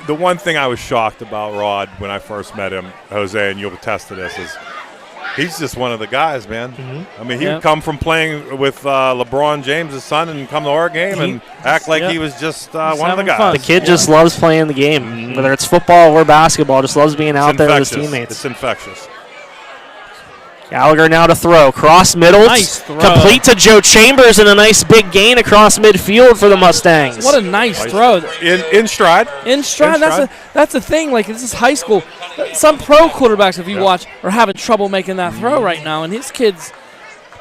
the one thing I was shocked about Rod when I first met him, Jose, and you'll attest to this, is he's just one of the guys, man. Mm-hmm. I mean, he would come from playing with LeBron James' son and come to our game and act like he was just one of the guys. fun. The kid just loves playing the game, whether it's football or basketball, just loves being out there with his teammates. It's infectious. Gallagher now to throw. Cross middle. Nice throw. Complete to Joe Chambers and a nice big gain across midfield for the Mustangs. What a nice throw. In stride. In stride. That's the thing. Like, this is high school. Some pro quarterbacks, if you watch, are having trouble making that throw right now, and his kid's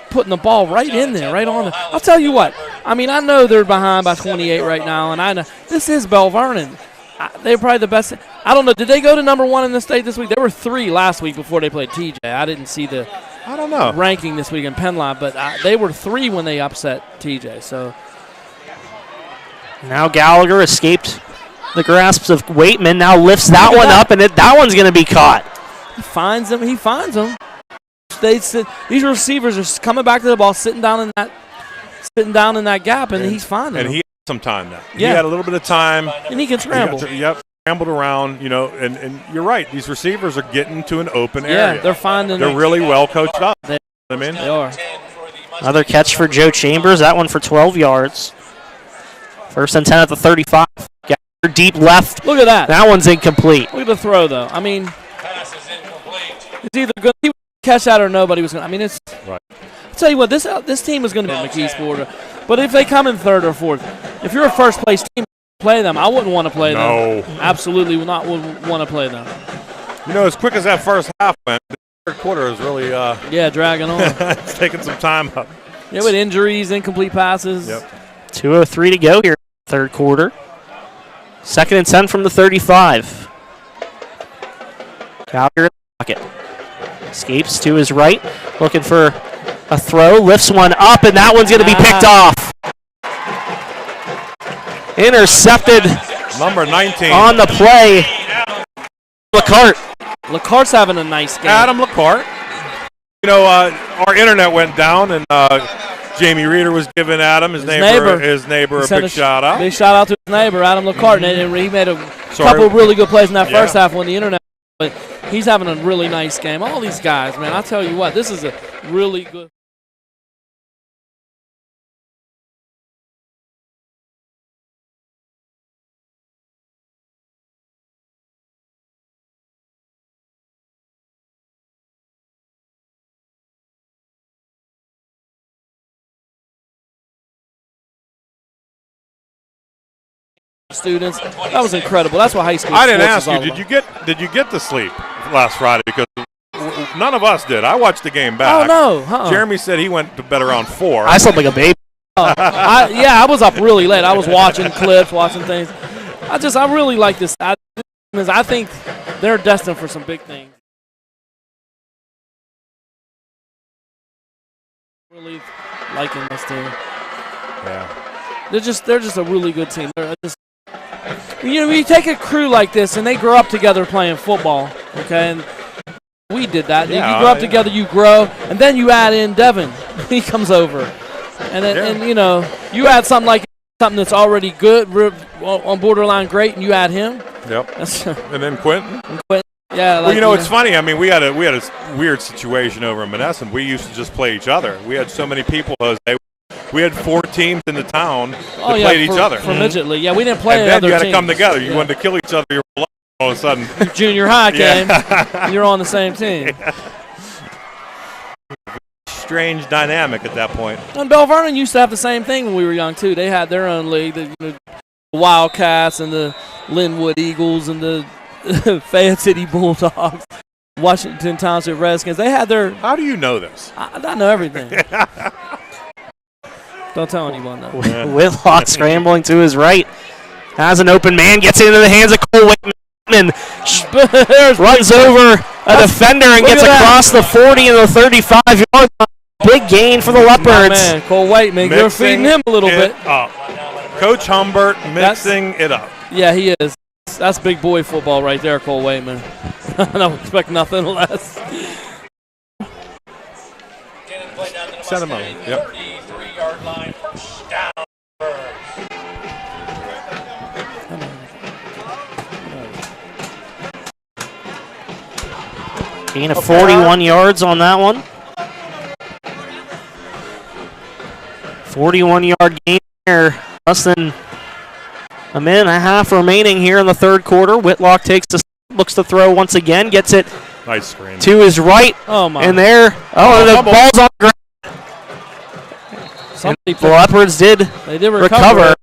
putting the ball right in there, right on there. I'll tell you what. I mean, I know they're behind by 28 right now, and I know this is Belle Vernon. They're probably the best. I don't know. Did they go to number 1 in the state this week? They were 3 last week before they played TJ. I didn't see the ranking this week in Penline, but they were 3 when they upset TJ. So now Gallagher escaped the grasps of Waitman. Now lifts that one up, and that one's going to be caught. he finds them. These receivers are coming back to the ball, sitting down in that gap, and he's finding them. And he had some time now. Yeah. He had a little bit of time. And he can scramble. Scrambled around, and you're right. These receivers are getting to an open Yeah, area. they're finding. They're really well coached up. They are. Another catch for Joe Chambers. That one for 12 yards. 1st and 10 at the 35. Gallagher deep left. Look at that. That one's incomplete. Look at the throw, though. I mean, Pass is incomplete. it's either going to catch that or nobody was going to. I mean, it's. Right. I'll tell you what, this team is going to be McKeesport. But if they come in 3rd or 4th, if you're a first-place team, play them. I wouldn't want to play them. No. Absolutely not would want to play them. As quick as that first half went, the third quarter is really Dragging on. it's taking some time up. Yeah, with injuries, incomplete passes. Yep. 2:03 to go here in the third quarter. 2nd and 10 from the 35. Cowher in the pocket. Escapes to his right, looking for a throw, lifts one up, and that one's going to be picked off. Intercepted Number 19. on the play. LaCarte. LaCarte's having a nice game. Adam LaCarte. You know, our internet went down, and Jamie Reeder was giving Adam, his neighbor a big shout out. Big shout out to his neighbor, Adam LaCarte. And he made a couple of really good plays in that first half when the internet. But he's having a really nice game. All these guys, man, I tell you what, this is a really good. Students, that was incredible. That's what high school. I didn't sports ask is you. all Did you get to sleep last Friday? Because none of us did. I watched the game back. Oh no! Jeremy said he went to bed around 4. I slept like a baby. I was up really late. I was watching clips, watching things. I really like this. I think they're destined for some big things. Really liking this team. Yeah. They're just a really good team. You know, when you take a crew like this and they grow up together playing football, okay, and we did that. Yeah, you grow up together, you grow, and then you add in Devon. He comes over, and then, and you know, you add something that's already good, on borderline great, and you add him. Yep. And then Quentin. Yeah. Well, you know, it's funny. I mean, we had a weird situation over in Menneson. We used to just play each other. We had so many people. We had 4 teams in the town that played each other. For midget league. Yeah, we didn't play and then other you had to teams. come together. You wanted to kill each other. All of a sudden. Junior high came. You're on the same team. Yeah. Strange dynamic at that point. And Belle Vernon used to have the same thing when we were young, too. They had their own league, the Wildcats and the Linwood Eagles and the Fayette City Bulldogs, Washington Township Redskins. They had their... How do you know this? I know everything. Don't tell anyone, though. Whitlock scrambling to his right. Has an open man, gets into the hands of Cole Whitman. Runs over a defender and gets across the 40 and the 35-yard line. Big gain for the Leopards. Man, Cole Whiteman, you're feeding him a little bit. Coach Humbert mixing it up. Yeah, he is. That's big boy football right there, Cole Whiteman. I don't expect nothing less. Send him over. Yep. 33-yard line. First down. Gain of 41 yards on that one. 41-yard gain here. Less than a minute and a half remaining here in the third quarter. Whitlock looks to throw once again. Gets it nice screen to his right. Oh, my. And there. The ball's on the ground. The Leopards did recover.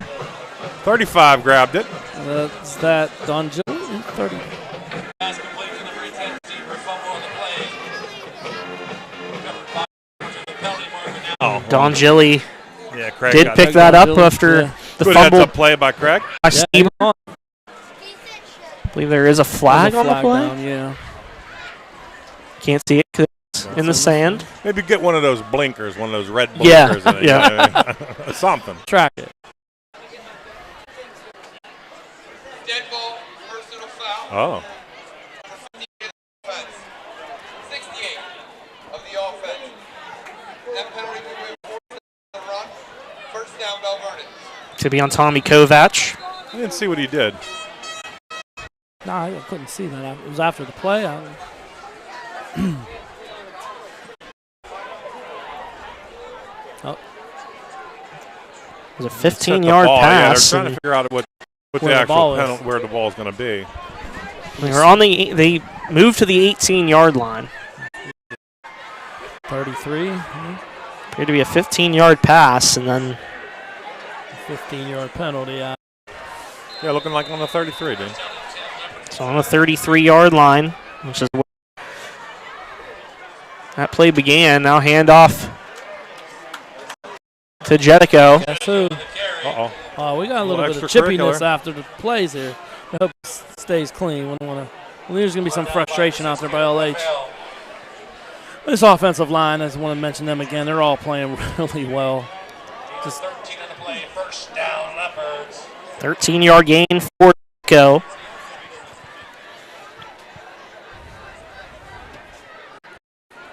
35 grabbed it. That's that Don Jill. 30. Don Gilly Craig did pick that up after the good fumble. heads-up play by Craig. I believe there is a flag on the play. Down, Can't see it because it's in the sand. Maybe get one of those blinkers, one of those red blinkers. Yeah. Something. Track it. Dead ball, personal foul. Oh. 68 of the offense. That penalty will be forced the run. First down, Belle Vernon. To be on Tommy Kovac. I didn't see what he did. No, I couldn't see that. It was after the play. It was a 15-yard pass. Yeah, they're trying to figure out what the actual penalty, where the ball is going to be. They moved to the 18-yard line. 33. Appeared to be a 15-yard pass, and then 15-yard penalty. Yeah, looking like on the 33, dude. So on the 33-yard line, which is where that play began. Now handoff to Jedico. Guess who? Uh-oh. Oh, we got a little bit of Extracurricular. chippiness after the plays here. I hope it stays clean. We don't want to. Well, there's going to be some frustration out there by LH. This offensive line, I just want to mention them again. They're all playing really well. Just 13 on the play, first down, Leopards. 13-yard gain for Jedico.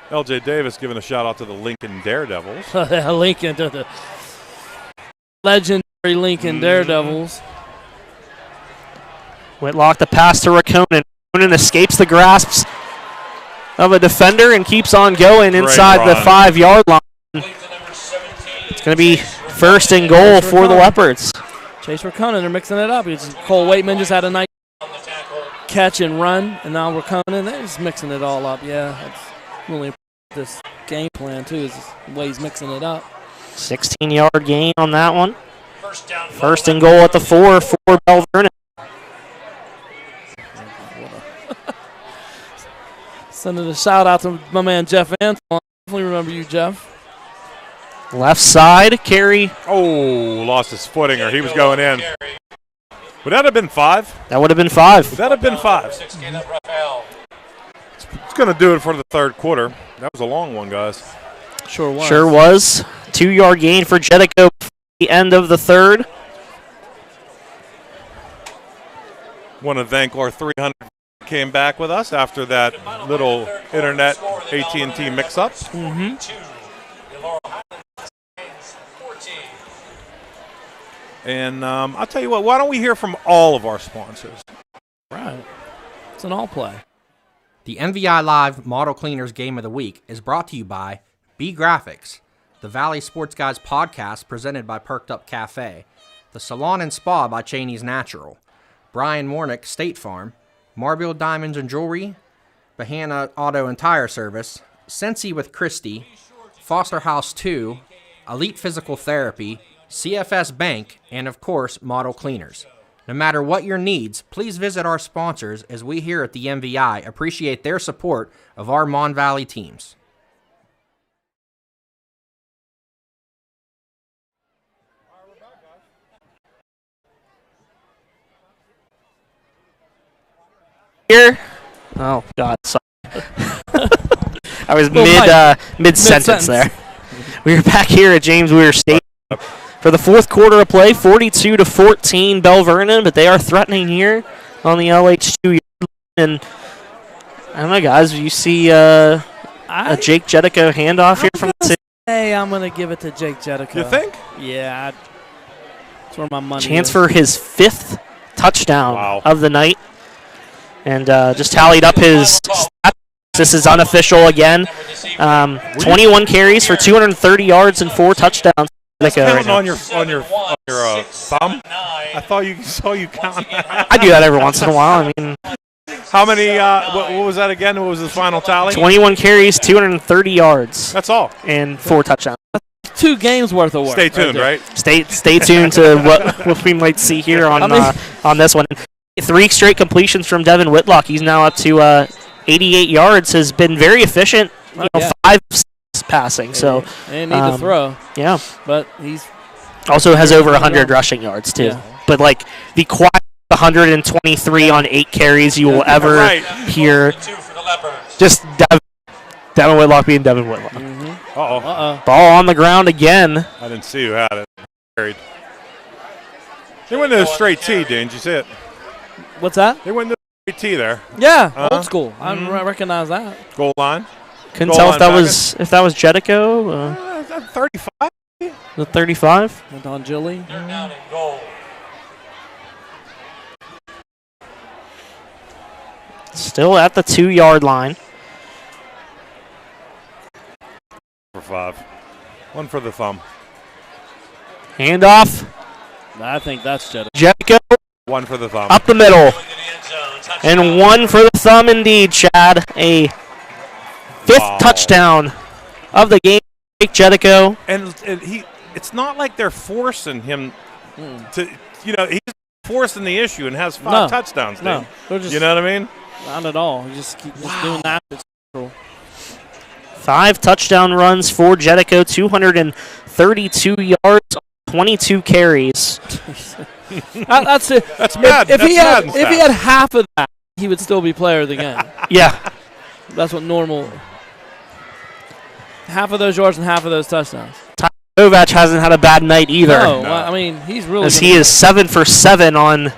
LJ Davis giving a shout out to the Lincoln Daredevils. Lincoln, the legendary Lincoln Daredevils. Whitlock the pass to Rakonen. Rakonen escapes the grasps of a defender and keeps on going inside the 5-yard line. It's going to be first and goal for the Leopards. Chase Rakonen, they're mixing it up. Cole Waitman just had a nice catch and run, and now Rakonen, they're just mixing it all up. Yeah, that's really this game plan, too, is the way he's mixing it up. 16-yard gain on that one. First and goal at the 4 for Belle Vernon. Sending a shout out to my man Jeff Anton. Definitely remember you, Jeff. Left side, carry. Oh, lost his footing, or he was going in. Would that have been 5? That would have been 5. Would that have been 5? It's going to do it for the third quarter. That was a long one, guys. Sure was. Sure was. 2-yard gain for Jedico at the end of the third. Want to thank our 300 came back with us after that little internet AT&T mix-up. And I'll tell you what, why don't we hear from all of our sponsors? Right. It's an all play. The MVI Live Model Cleaners Game of the Week is brought to you by B Graphics, the Valley Sports Guys podcast presented by Perked Up Cafe, the Salon and Spa by Cheney's Natural, Brian Warnick State Farm, Marble Diamonds and Jewelry, Bahana Auto and Tire Service, Sensi with Christie, Foster House 2, Elite Physical Therapy, CFS Bank, and of course, Model Cleaners. No matter what your needs, please visit our sponsors as we here at the MVI appreciate their support of our Mon Valley teams. Here. Oh, God, sorry. I was mid-sentence there. We are back here at James Weir Stadium for the fourth quarter of play, 42-14 Belle Vernon, but they are threatening here on the LH2 and I don't know, guys, you see a Jake Jedico handoff here from the city? Hey, I'm going to give it to Jake Jedico. You think? Yeah. That's where my money Chance is. for his 5th touchdown of the night. And just tallied up his stats. This is unofficial again. 21 carries for 230 yards and 4 touchdowns. Counting on your thumb? I thought you saw you count. I do that every once in a while. I mean, how many? What was that again? What was the final tally? 21 carries, 230 yards. That's all. And 4 touchdowns. 2 games worth of work. Stay tuned, right? Stay tuned to what we might see here on this one. 3 straight completions from Devon Whitlock. He's now up to 88 yards. Has been very efficient. 5 passing. So and need to throw. Yeah, but he's also has over 100 rushing yards too. Yeah. But like the quiet 123 on 8 carries you will ever hear. Just Devon Whitlock being Devon Whitlock. Ball on the ground again. I didn't see who had it. Carried. They went to a straight T, didn't you see it? What's that? They went to a straight T there. Yeah, old school. I recognize that. Goal line. Couldn't tell if that was Jedico. 35. The 35. And Don Gilly. Down in goal. Still at the 2-yard line. For 5. 1 for the thumb. Handoff. I think that's Jedico. Jedico. 1 for the thumb. Up the middle. And 1 for the thumb indeed, Chad. A 5th touchdown of the game. Jake Jedico. And it's not like they're forcing him to, he's forcing the issue and has 5 touchdowns. No, you know what I mean? Not at all. You just keep doing that. 5 touchdown runs for Jedico, 232 yards, 22 carries. That's it. That's mad. If he had half of that, he would still be player of the game. Yeah. That's what normal. Half of those yards and half of those touchdowns. Kovac hasn't had a bad night either. No, I mean, he's really. As he is 7 for 7 on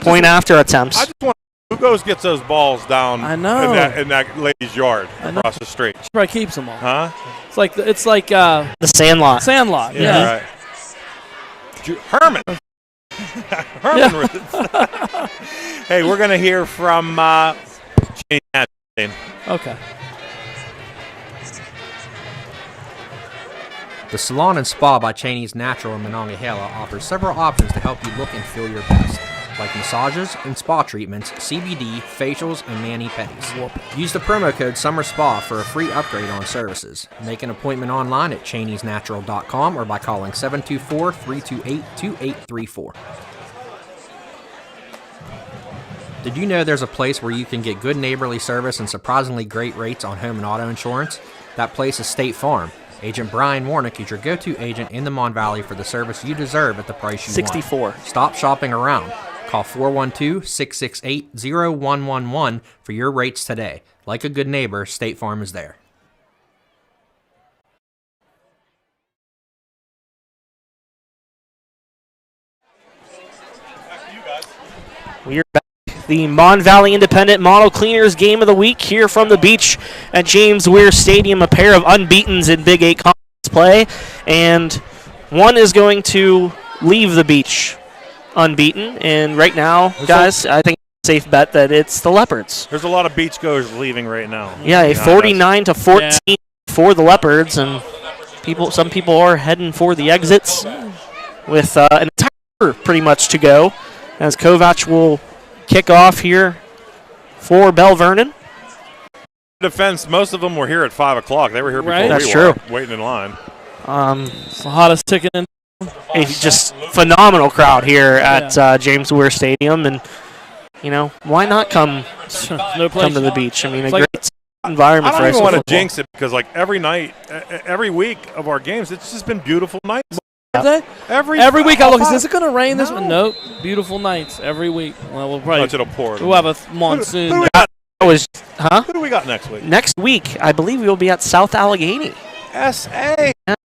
point after attempts. I just want who gets those balls down. I know. in that lady's yard across the street. She probably keeps them all. Huh? It's like the Sandlot. Sandlot. Yeah. Right. Herman. Herman. Yeah. Hey, we're gonna hear from Cheney. Okay. The Salon and Spa by Cheney's Natural in Monongahela offers several options to help you look and feel your best, like massages and spa treatments, CBD, facials, and mani-pedis. Use the promo code SUMMERSPA for a free upgrade on services. Make an appointment online at cheneysnatural.com or by calling 724-328-2834. Did you know there's a place where you can get good neighborly service and surprisingly great rates on home and auto insurance? That place is State Farm. Agent Brian Warnick is your go-to agent in the Mon Valley for the service you deserve at the price you 64. want. Stop shopping around. Call 412-668-0111 for your rates today. Like a good neighbor, State Farm is there. We are back. The Mon Valley Independent Model Cleaners Game of the Week here from the beach at James Weir Stadium. A pair of unbeatens in Big 8 conference play, and one is going to leave the beach unbeaten. And right now, guys, I think it's a safe bet that it's the Leopards. There's a lot of beachgoers leaving right now. Yeah, a 49-14 for the Leopards, and some people are heading for the exits with an entire quarter pretty much to go, as Kovac will kick off here for Belle Vernon. Defense, most of them were here at 5 o'clock. They were here before That's we true. were waiting in line. It's the hottest ticket in. A just phenomenal crowd here at James Weir Stadium, and why not come No come to the beach? I mean, It's a like- great environment I for don't ice even want to football. jinx it because, like, every night, every week of our games, it's just been beautiful nights. Every week I look, is it going to rain this one? Nope. Beautiful nights every week. Well, we'll probably It'll pour. we'll have a monsoon. Who Who do we got next week? Next week, I believe we will be at South Allegheny. S.A.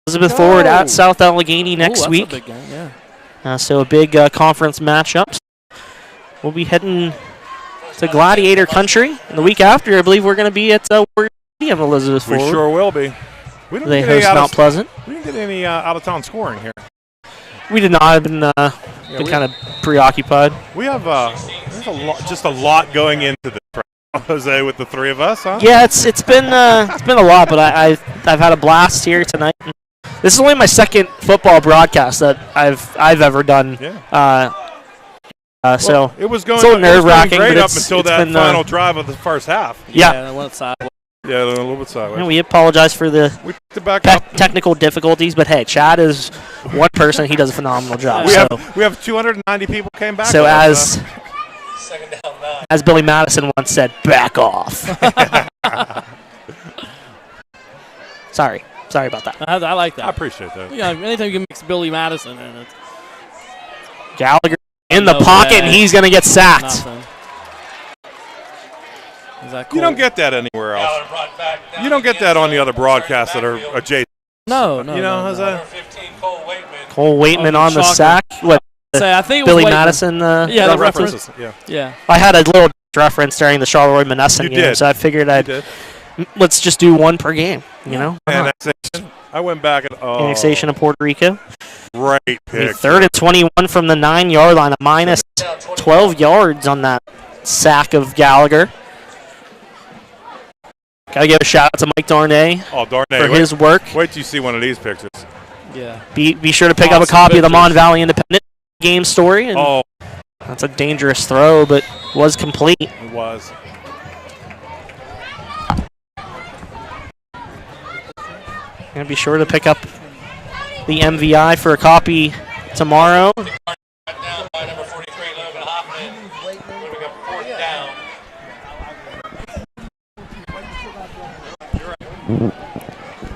Elizabeth Ford at South Allegheny next Ooh, that's week. a big game, yeah. So a big conference matchup. We'll be heading to Gladiator Country. And the week after, I believe we're going to be at Stadium, Elizabeth We Ford. sure will be. We didn't They get any host Mount Pleasant. We didn't get any out-of-town scoring here. We did not. I've been kind of preoccupied. We have there's a lot going into this, right, Jose, with the three of us, huh? Yeah, it's been a lot, but I've had a blast here tonight. This is only my second football broadcast that I've ever done. Yeah. So it was going it's a little nerve-wracking, great but up until that final drive of the first half. Yeah. That went sideways. Yeah, a little bit sideways. We apologize for the We picked it back up. technical difficulties, but hey, Chad is one person. He does a phenomenal job. We have 290 people came back. So with as us, Second down 9. as Billy Madison once said, back off. Sorry about that. I like that. I appreciate that. Yeah, anytime you can mix Billy Madison in it. Gallagher in the No pocket, way. and he's going to get sacked. Nothing. Is that cool? You don't get that anywhere else. Ballard brought back down You don't get that on the other broadcasts that are backfield. adjacent. No. You know, no. Jose? Number 15, Cole Waitman. Cole Waitman Oh, on the shocker. sack. What, Say, I think it was Billy Waitman. Madison? Yeah, the reference? References, yeah. Yeah. I had a little reference during the Charleroi-Monessen You game, did. so I figured You I'd did. let's just do one per game. You know, Annexation. I went back at annexation of Puerto Rico. Great A pick. 3rd and 21 from the 9-yard line, a minus 12 yards on that sack of Gallagher. Got to give a shout out to Mike Darnay Oh, darn for it. his work. Wait till you see one of these pictures. Yeah. Be sure to pick up a Awesome copy of the Mon pictures. Valley Independent game story. And Oh, that's a dangerous throw, but was complete. it was. And be sure to pick up the MVI for a copy tomorrow. Down by number 43, Logan Hoffman. Moving up 4th down.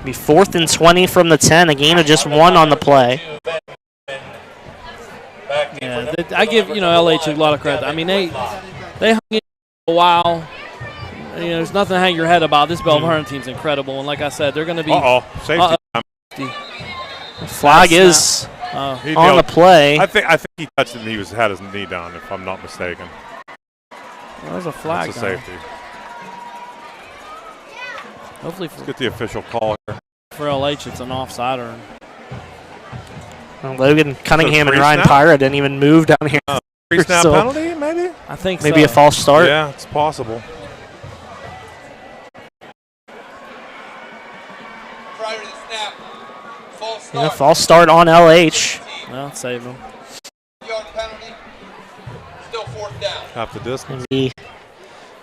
Be 4th and 20 from the 10. A gain of just 1 on the play. Yeah, I give LH a lot of credit. I mean, they hung in a while. There's nothing to hang your head about. This Belle Vernon team's incredible, and like I said, they're going to be. Safety. Flag is on the play. I think he touched it and he had his knee down, if I'm not mistaken. There's a flag. That's a safety. Hopefully, let's get the official call here. For LH, it's an offsider. Well, Logan Cunningham and Ryan Pyra didn't even move down here. Pre-snap penalty, maybe? I think maybe a false start. Yeah, it's possible. Prior to the snap, false start. False start on LH. Well, save him. Yard penalty. Still 4th down. Half the distance. Be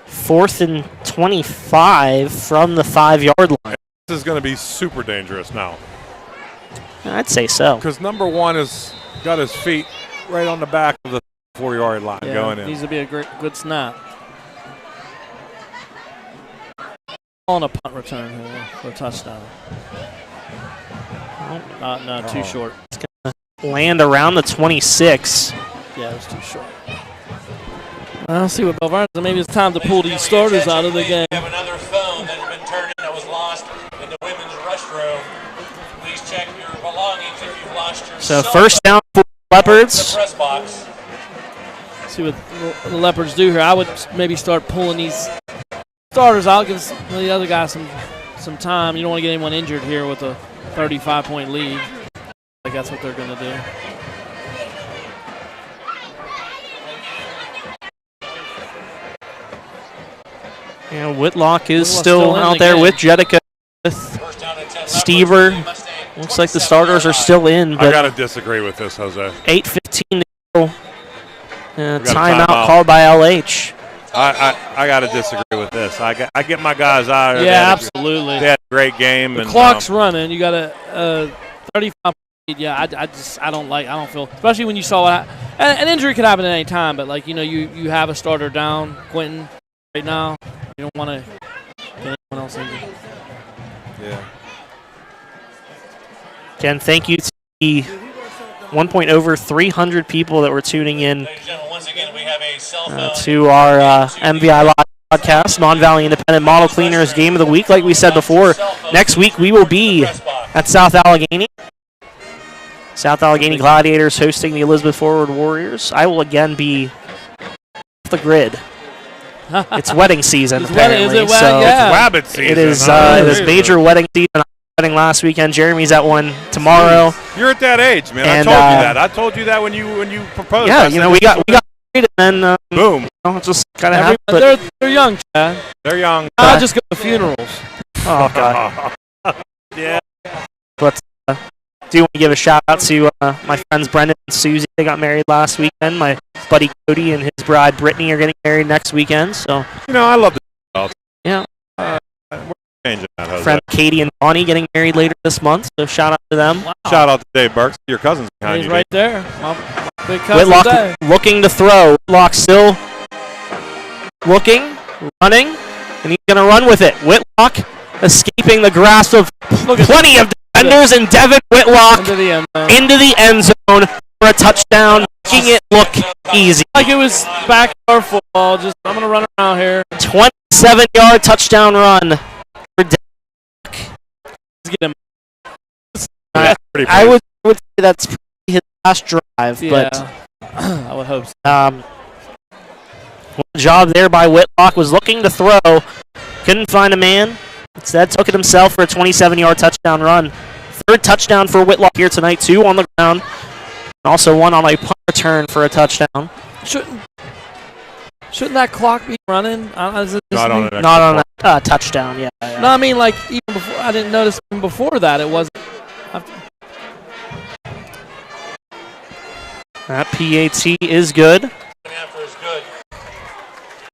4th and 25 from the 5-yard line. This is going to be super dangerous now. I'd say so. Because number 1 has got his feet right on the back of the 4-yard line going in. Needs to be a good snap. On a punt return here for a touchdown. No, too short. It's going to land around the 26. Yeah, it was too short. I'll see what Belle Vernon. Maybe it's time to pull these starters out of the game. We have another phone that has been turned in that was lost in the women's restroom. Please check your belongings if you've lost your So cell first down for Leopards. phone in the press box. See what the Leopards do here. I would maybe start pulling these starters out, give the other guys some time. You don't want to get anyone injured here with a 35-point lead. Like that's what they're going to do. And Whitlock is still out there with Jedico, with Stever. Looks like the starters are still in. But I got to disagree with this, Jose. 8:15 to go. Timeout called by LH. I got to disagree with this. I get my guys out of there. Yeah, absolutely. They had a great game. The clock's running. You got a 35 lead. Yeah, I don't feel, especially when you saw what an injury could happen at any time. But like you have a starter down, Quentin, right now. You don't want to get anyone else injured. Yeah. Again, thank you to the over 300 people that were tuning in to our MVI Live podcast, Mon Valley Independent Model Cleaners Game of the Week. Like we said before, next week we will be at South Allegheny. South Allegheny Gladiators hosting the Elizabeth Forward Warriors. I will again be off the grid. It's wedding season, apparently. Is it so It's rabbit season. it is major wedding season. I was wedding last weekend. Jeremy's at one tomorrow. You're at that age, man. And, I told you that. I told you that when you proposed. Yeah, we got married and then boom. It just kind of happened. They're young, Chad. They're young. I'll just go to funerals. Oh God. Yeah. But do want to give a shout out to my friends Brendan and Susie. They got married last weekend. My buddy Cody and his bride Brittany are getting married next weekend. So I love the. Yeah. We're changing that, Jose. Friend Katie and Bonnie getting married later this month. So shout out to them. Wow. Shout out to Dave Bergstedt, your cousin's behind He's you. right Dave. there. My big cousin Whitlock Dave. looking to throw. Whitlock still looking, running, and he's going to run with it. Whitlock escaping the grasp of plenty of defenders, and Devon Whitlock Into the into end zone. the end zone for a touchdown, making it look easy. Like it was backyard football. Just I'm gonna run around here. 27-yard touchdown run for Devon. Let's get him. I would say that's his last drive, Yeah. but I would hope so. one job there by Whitlock was looking to throw, couldn't find a man. Instead, took it himself for a 27-yard touchdown run. Third touchdown for Whitlock here tonight, 2 on the ground. And also 1 on a punt return for a touchdown. Shouldn't that clock be running? Not on an Not on a touchdown, yeah. No, I mean like even before. I didn't notice even before that it wasn't. That PAT is good.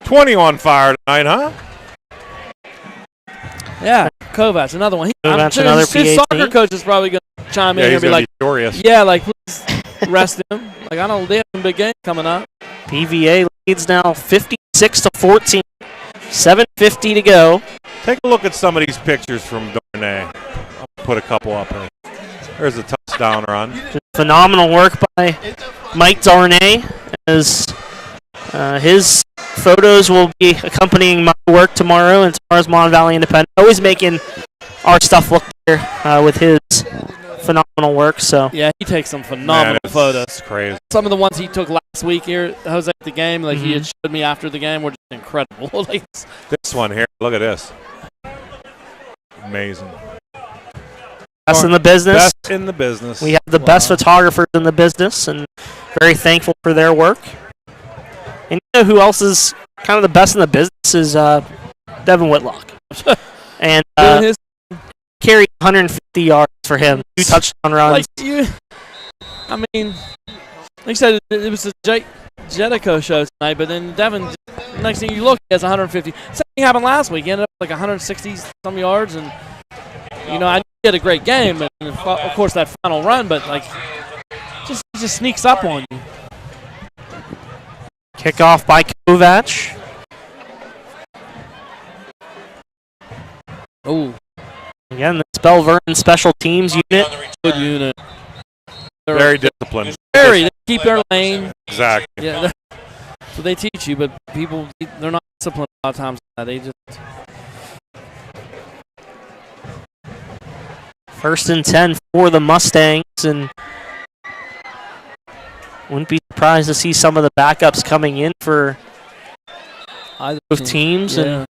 20 on fire tonight, huh? Yeah, Kovacs, another one. Kovacs, another his PAT. soccer coach is probably going to chime in Yeah, here he's and be gonna like, be furious. yeah, like please rest him. Like I know they have some big games coming up. PVA leads now 56-14. 7:50 to go. Take a look at some of these pictures from Darnay. I'll put a couple up here. There's a touchdown run. Phenomenal work by Mike Darnay, as his photos will be accompanying my work tomorrow and tomorrow's Mon Valley Independent. Always making our stuff look better with his phenomenal work. So yeah, he takes some phenomenal photos. It's crazy. Some of the ones he took last week here, Jose, at the game, like he had showed me after the game, were just incredible. Like, This one here, look at this. Amazing. best in the business. Best in the business. We have the best photographers in the business, and very thankful for their work. And you know who else is kind of the best in the business is Devon Whitlock. And carried 150 yards for him, 2 touchdown runs. I mean, like I said, it was a Jedico show tonight, but then Devon, next thing you look, he has 150. Same thing happened last week. He ended up like 160-some yards, and, you know, I knew he had a great game, and of course that final run, but, like, he just sneaks up on you. Kickoff by Kovac. Oh. Again, this Belle Vernon special teams unit. Good unit. Very disciplined. They keep their lane. Exactly. Yeah, so they teach you, but people, they're not disciplined a lot of times. They just. 1st and 10 for the Mustangs, and wouldn't be surprised to see some of the backups coming in for either both teams. Yeah.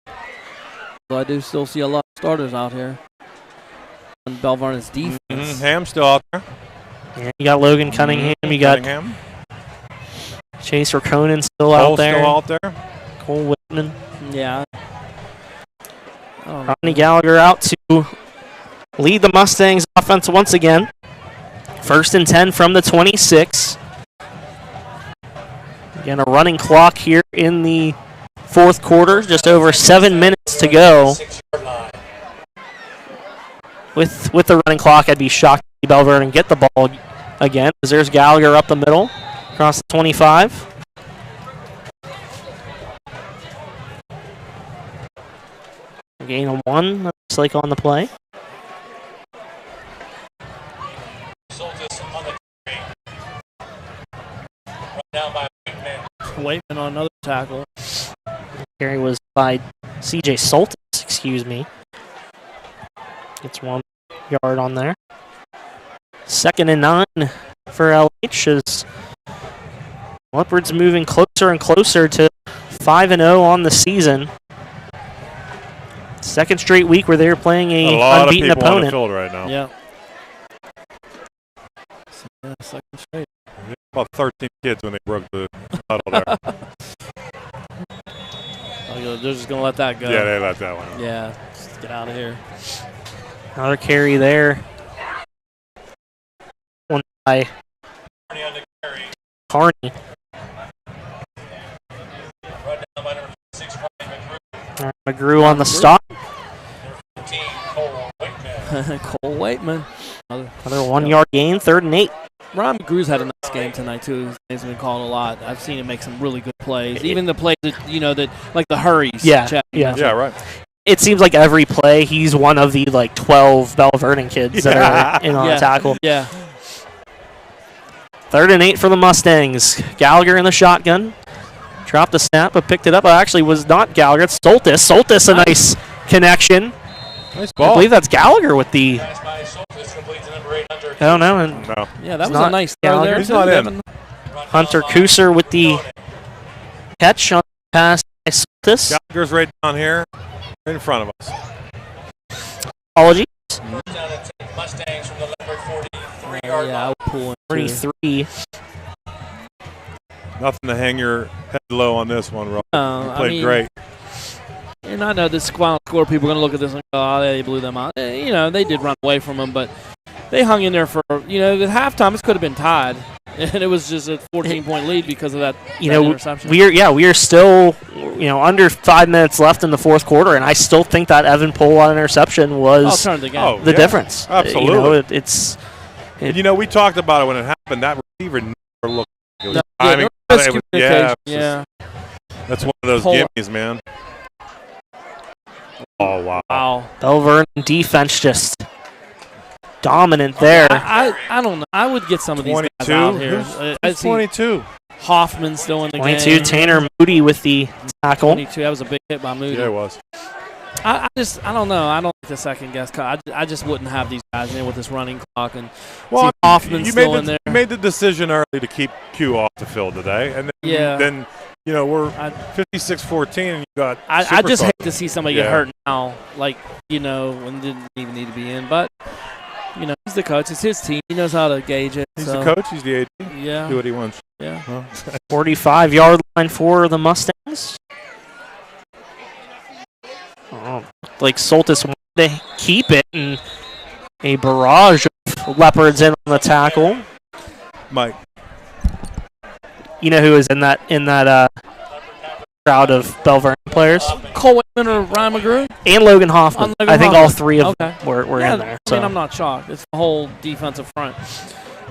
And I do still see a lot of starters out here on Belle Vernon's defense. Ham's still out there. yeah, you got Logan Cunningham. You got Chase Rakonen still out there. Still out there. Cole Whitman. Yeah. Ronnie Gallagher out to lead the Mustangs offense once again. 1st and 10 from the 26. Again, a running clock here in the 4th quarter. Just over 7 minutes to go. With the running clock, I'd be shocked to see Belle Vernon get the ball again, because there's Gallagher up the middle across the 25. Gain of 1, looks like on the play. Waitman on another tackle. Carry was by C.J. Soltis, excuse me. Gets 1 yard on there. 2nd and 9 for LH as Leopards moving closer and closer to 5-0 on the season. 2nd straight week where they're playing a unbeaten opponent. On the field right now. Yeah. Yeah, 2nd straight. About 13 kids when they broke the huddle there. They're just going to let that go. Yeah, they let that one. Yeah, just get out of here. Another carry there. One by Carney. McGrew on the stop. Cole Waitman. Another 1 yard gain, 3rd and 8. Ron McGrew's had a nice game tonight, too. His name's been called a lot. I've seen him make some really good plays. Even the plays that, you know, that like the hurries. Yeah. Right. It seems like every play he's one of the 12 Belle Vernon kids that are in on the tackle. Yeah. 3rd and 8 for the Mustangs. Gallagher in the shotgun. Dropped the snap, but picked it up. Actually, was not Gallagher. It's Soltis. Soltis, a nice connection. Nice ball. I believe that's Gallagher with the. I don't know. No. Yeah, that was a nice throw there. He's not in. Hunter Kuser with the catch on the pass by Soltis. Gallagher's right down here in front of us. Apologies. Mustangs from the Leopard 43 yard Yeah, line. I'll pull in. 43. Nothing to hang your head low on this one, Rob. You played great. And I know this final score, people are going to look at this and go, oh, they blew them out. You know, they did run away from them, but they hung in there for, you know, at halftime, this could have been tied. And it was just a 14-point lead because of that, interception. We are still, under 5 minutes left in the 4th quarter, and I still think that Evan Polwart interception was the difference. Absolutely. We talked about it when it happened. That receiver never looked. It was timing. Yeah. That's one of those gimmies, man. Oh, wow. Wow. Belle Vernon defense just dominant there. I don't know. I would get some of these guys out here. I Who's see 22? Hoffman still in the 22, game. Tanner Moody with the tackle. 22. That was a big hit by Moody. Yeah, it was. I don't know. I don't like the second guess. I just wouldn't have these guys in with this running clock and see Hoffman still in there. You made the decision early to keep Q off the field today, and then we're 56-14, and you got. I just hate to see somebody get Yeah. hurt now, like when didn't even need to be in. But he's the coach. It's his team. He knows how to gauge it. He's the coach. He's the AD. Yeah. Do what he wants. Yeah. 45-yard line for the Mustangs. Oh, like Soltis wanted to keep it, and a barrage of Leopards in on the tackle. Mike. You know who is in that crowd of Belle Vernon players? Cole Whitman or Ryan McGrew? And Logan Hoffman. Logan I think Hoffman. all three of them were Yeah, in there. I mean, I'm not shocked. It's the whole defensive front.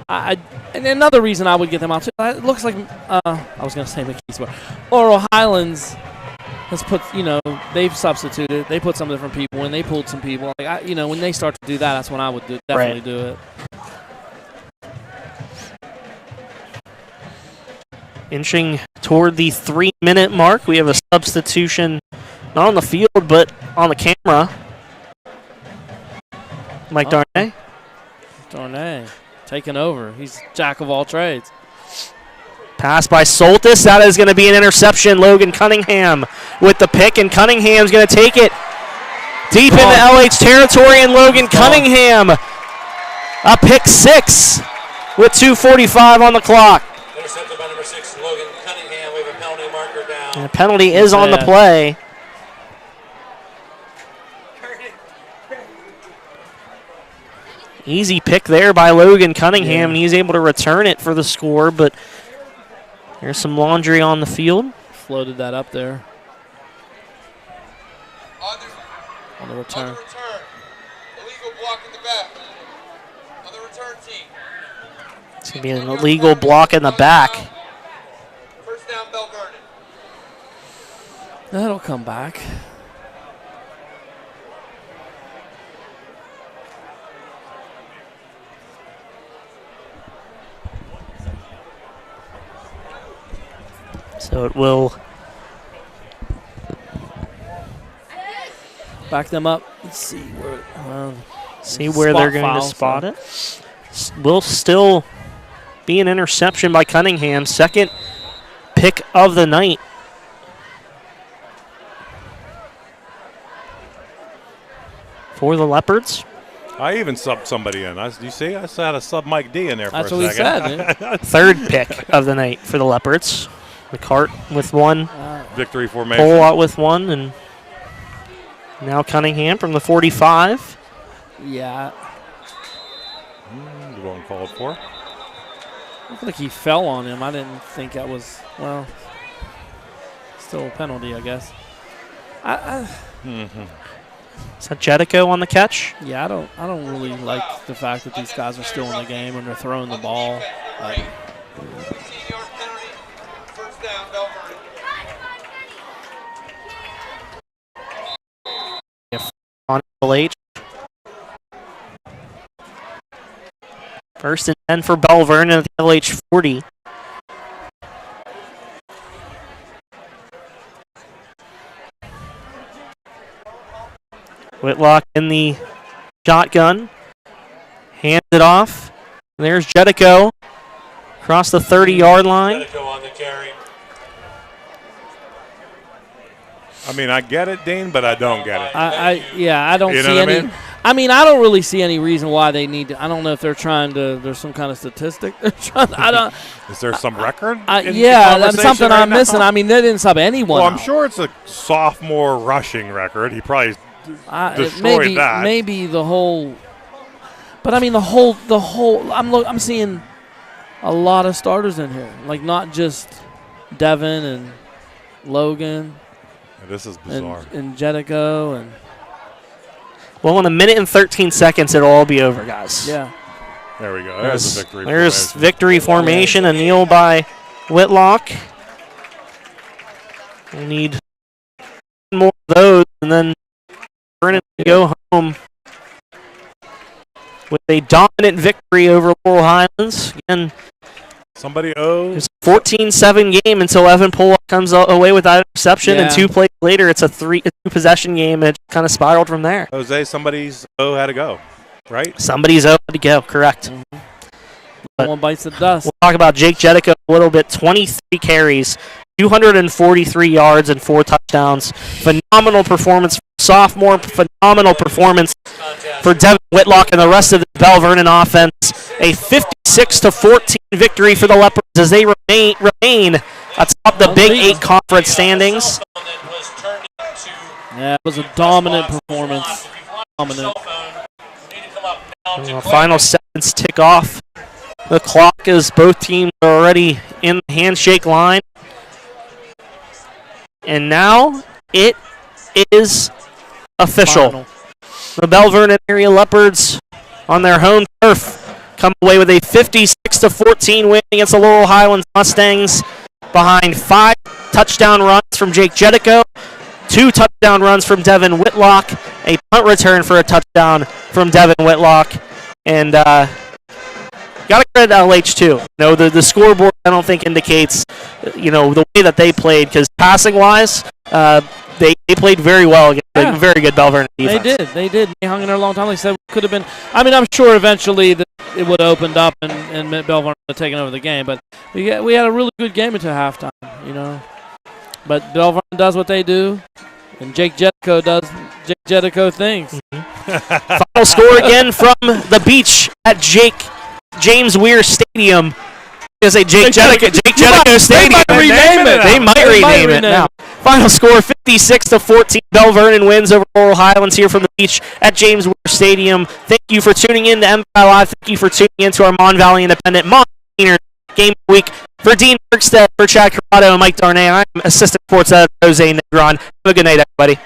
And another reason I would get them out too. It looks like I was going to say McKeesport. Laurel Highlands has put. They've substituted. They put some different people in. They pulled some people. When they start to do that, that's when I would definitely do it. Inching toward the 3-minute mark, we have a substitution not on the field but on the camera. Mike Darnay. Darnay taking over. He's jack of all trades. Pass by Soltis. That is going to be an interception. Logan Cunningham with the pick, and Cunningham's going to take it deep into LH territory, and Logan Cunningham a pick six with 2:45 on the clock. Intercepted by number 6, Logan Cunningham. We have a penalty marker down. And a penalty is on the play. Easy pick there by Logan Cunningham, and he's able to return it for the score, but there's some laundry on the field. Floated that up there. On the return. On the return. Illegal block in the back. On the return team. It's going to be an illegal block in the back. First down, Belle Vernon. That'll come back. So it will back them up. Let's see where they're going to spot it. Will still be an interception by Cunningham. Second pick of the night. For the Leopards. I even subbed somebody in. You see? I had a sub Mike D in there for a second. That's what he said, man. Third pick of the night for the Leopards. McCart with one. Victory formation. Polot with one, and now Cunningham from the 45. Yeah. The one called for. Looked like he fell on him. I didn't think that was, still a penalty, I guess. Is that Jedico on the catch? Yeah, I don't really like the fact that these guys are still in the game and they're throwing the ball. Down, Belle Vernon. On LH. First and 10 for Belle Vernon at the LH 40. Whitlock in the shotgun. Hands it off. And there's Jedico across the 30-yard line. Jedico on the carry. I mean, I get it, Dean, but I don't get it. I don't see any. I don't really see any reason why they need to. I don't know if they're trying to. There's some kind of statistic. They're trying. I don't. Is there some record? That's something I'm missing. I mean, they didn't sub anyone. Well, I'm out. sure it's a sophomore rushing record. He probably destroyed that. Maybe the whole. But I mean, the whole. I'm seeing a lot of starters in here, like not just Devon and Logan. This is bizarre. And Jedico and. Well, in a minute and 13 seconds, it'll all be over, guys. Yeah. There we go. There's the victory. There's victory formation. A kneel by Whitlock. We'll need more of those, and then Vernon go home with a dominant victory over Laurel Highlands. Again, Somebody owes. it's a 14-7 game until Evan Pollock comes away with that interception, and 2 plays later, it's a 2-possession game, and it kind of spiraled from there. Jose, somebody's O had to go, right? Somebody's out to go, correct. No one bites the dust. We'll talk about Jake Jedico a little bit. 23 carries, 243 yards, and 4 touchdowns. Phenomenal performance for sophomore. Phenomenal performance for Devon Whitlock and the rest of the Belle Vernon offense. A 56-14 victory for the Leopards as they remain atop the Big 8 conference standings. Yeah, it was a dominant performance. Dominant. Final seconds tick off the clock as both teams are already in the handshake line. And now it is official. Final. The Belle Vernon area Leopards on their home turf come away with a 56-14 win against the Laurel Highlands Mustangs behind 5 touchdown runs from Jake Jedico, 2 touchdown runs from Devon Whitlock, a punt return for a touchdown from Devon Whitlock, and got to credit LH too. The scoreboard I don't think indicates the way that they played, because passing wise, they played very well against a very good Belle Vernon defense. They did. They hung in there a long time. Like I said, could have been. I mean, I'm sure eventually that it would have opened up and Belle Vernon would have taken over the game. But we had a really good game until halftime. But Belle Vernon does what they do, and Jake Jedico does Jake Jedico things. Final score again from the beach at James Weir Stadium. I say Jake Jedico Stadium. They might rename it now. Final score 56-14. Belle Vernon wins over Laurel Highlands here from the beach at James Weir Stadium. Thank you for tuning in to MVI Live. Thank you for tuning in to our Mon Valley Independent Game of the Week. For Dean Bergstedt, for Chad Corrado, and Mike Darnay, I'm Assistant Sports Editor Jose Negron. Have a good night, everybody.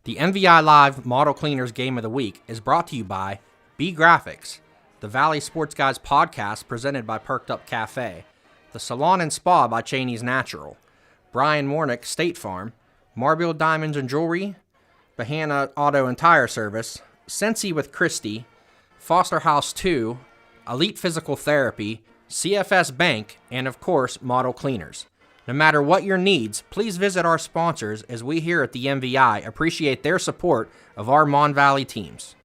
The MVI Live Model Cleaners Game of the Week is brought to you by B Graphics, the Valley Sports Guys podcast presented by Perked Up Cafe, the Salon and Spa by Cheney's Natural, Brian Warnick State Farm, Marble Diamonds and Jewelry, Bahana Auto and Tire Service, Sensi with Christie, Foster House 2, Elite Physical Therapy, CFS Bank, and of course, Model Cleaners. No matter what your needs, please visit our sponsors as we here at the MVI appreciate their support of our Mon Valley teams.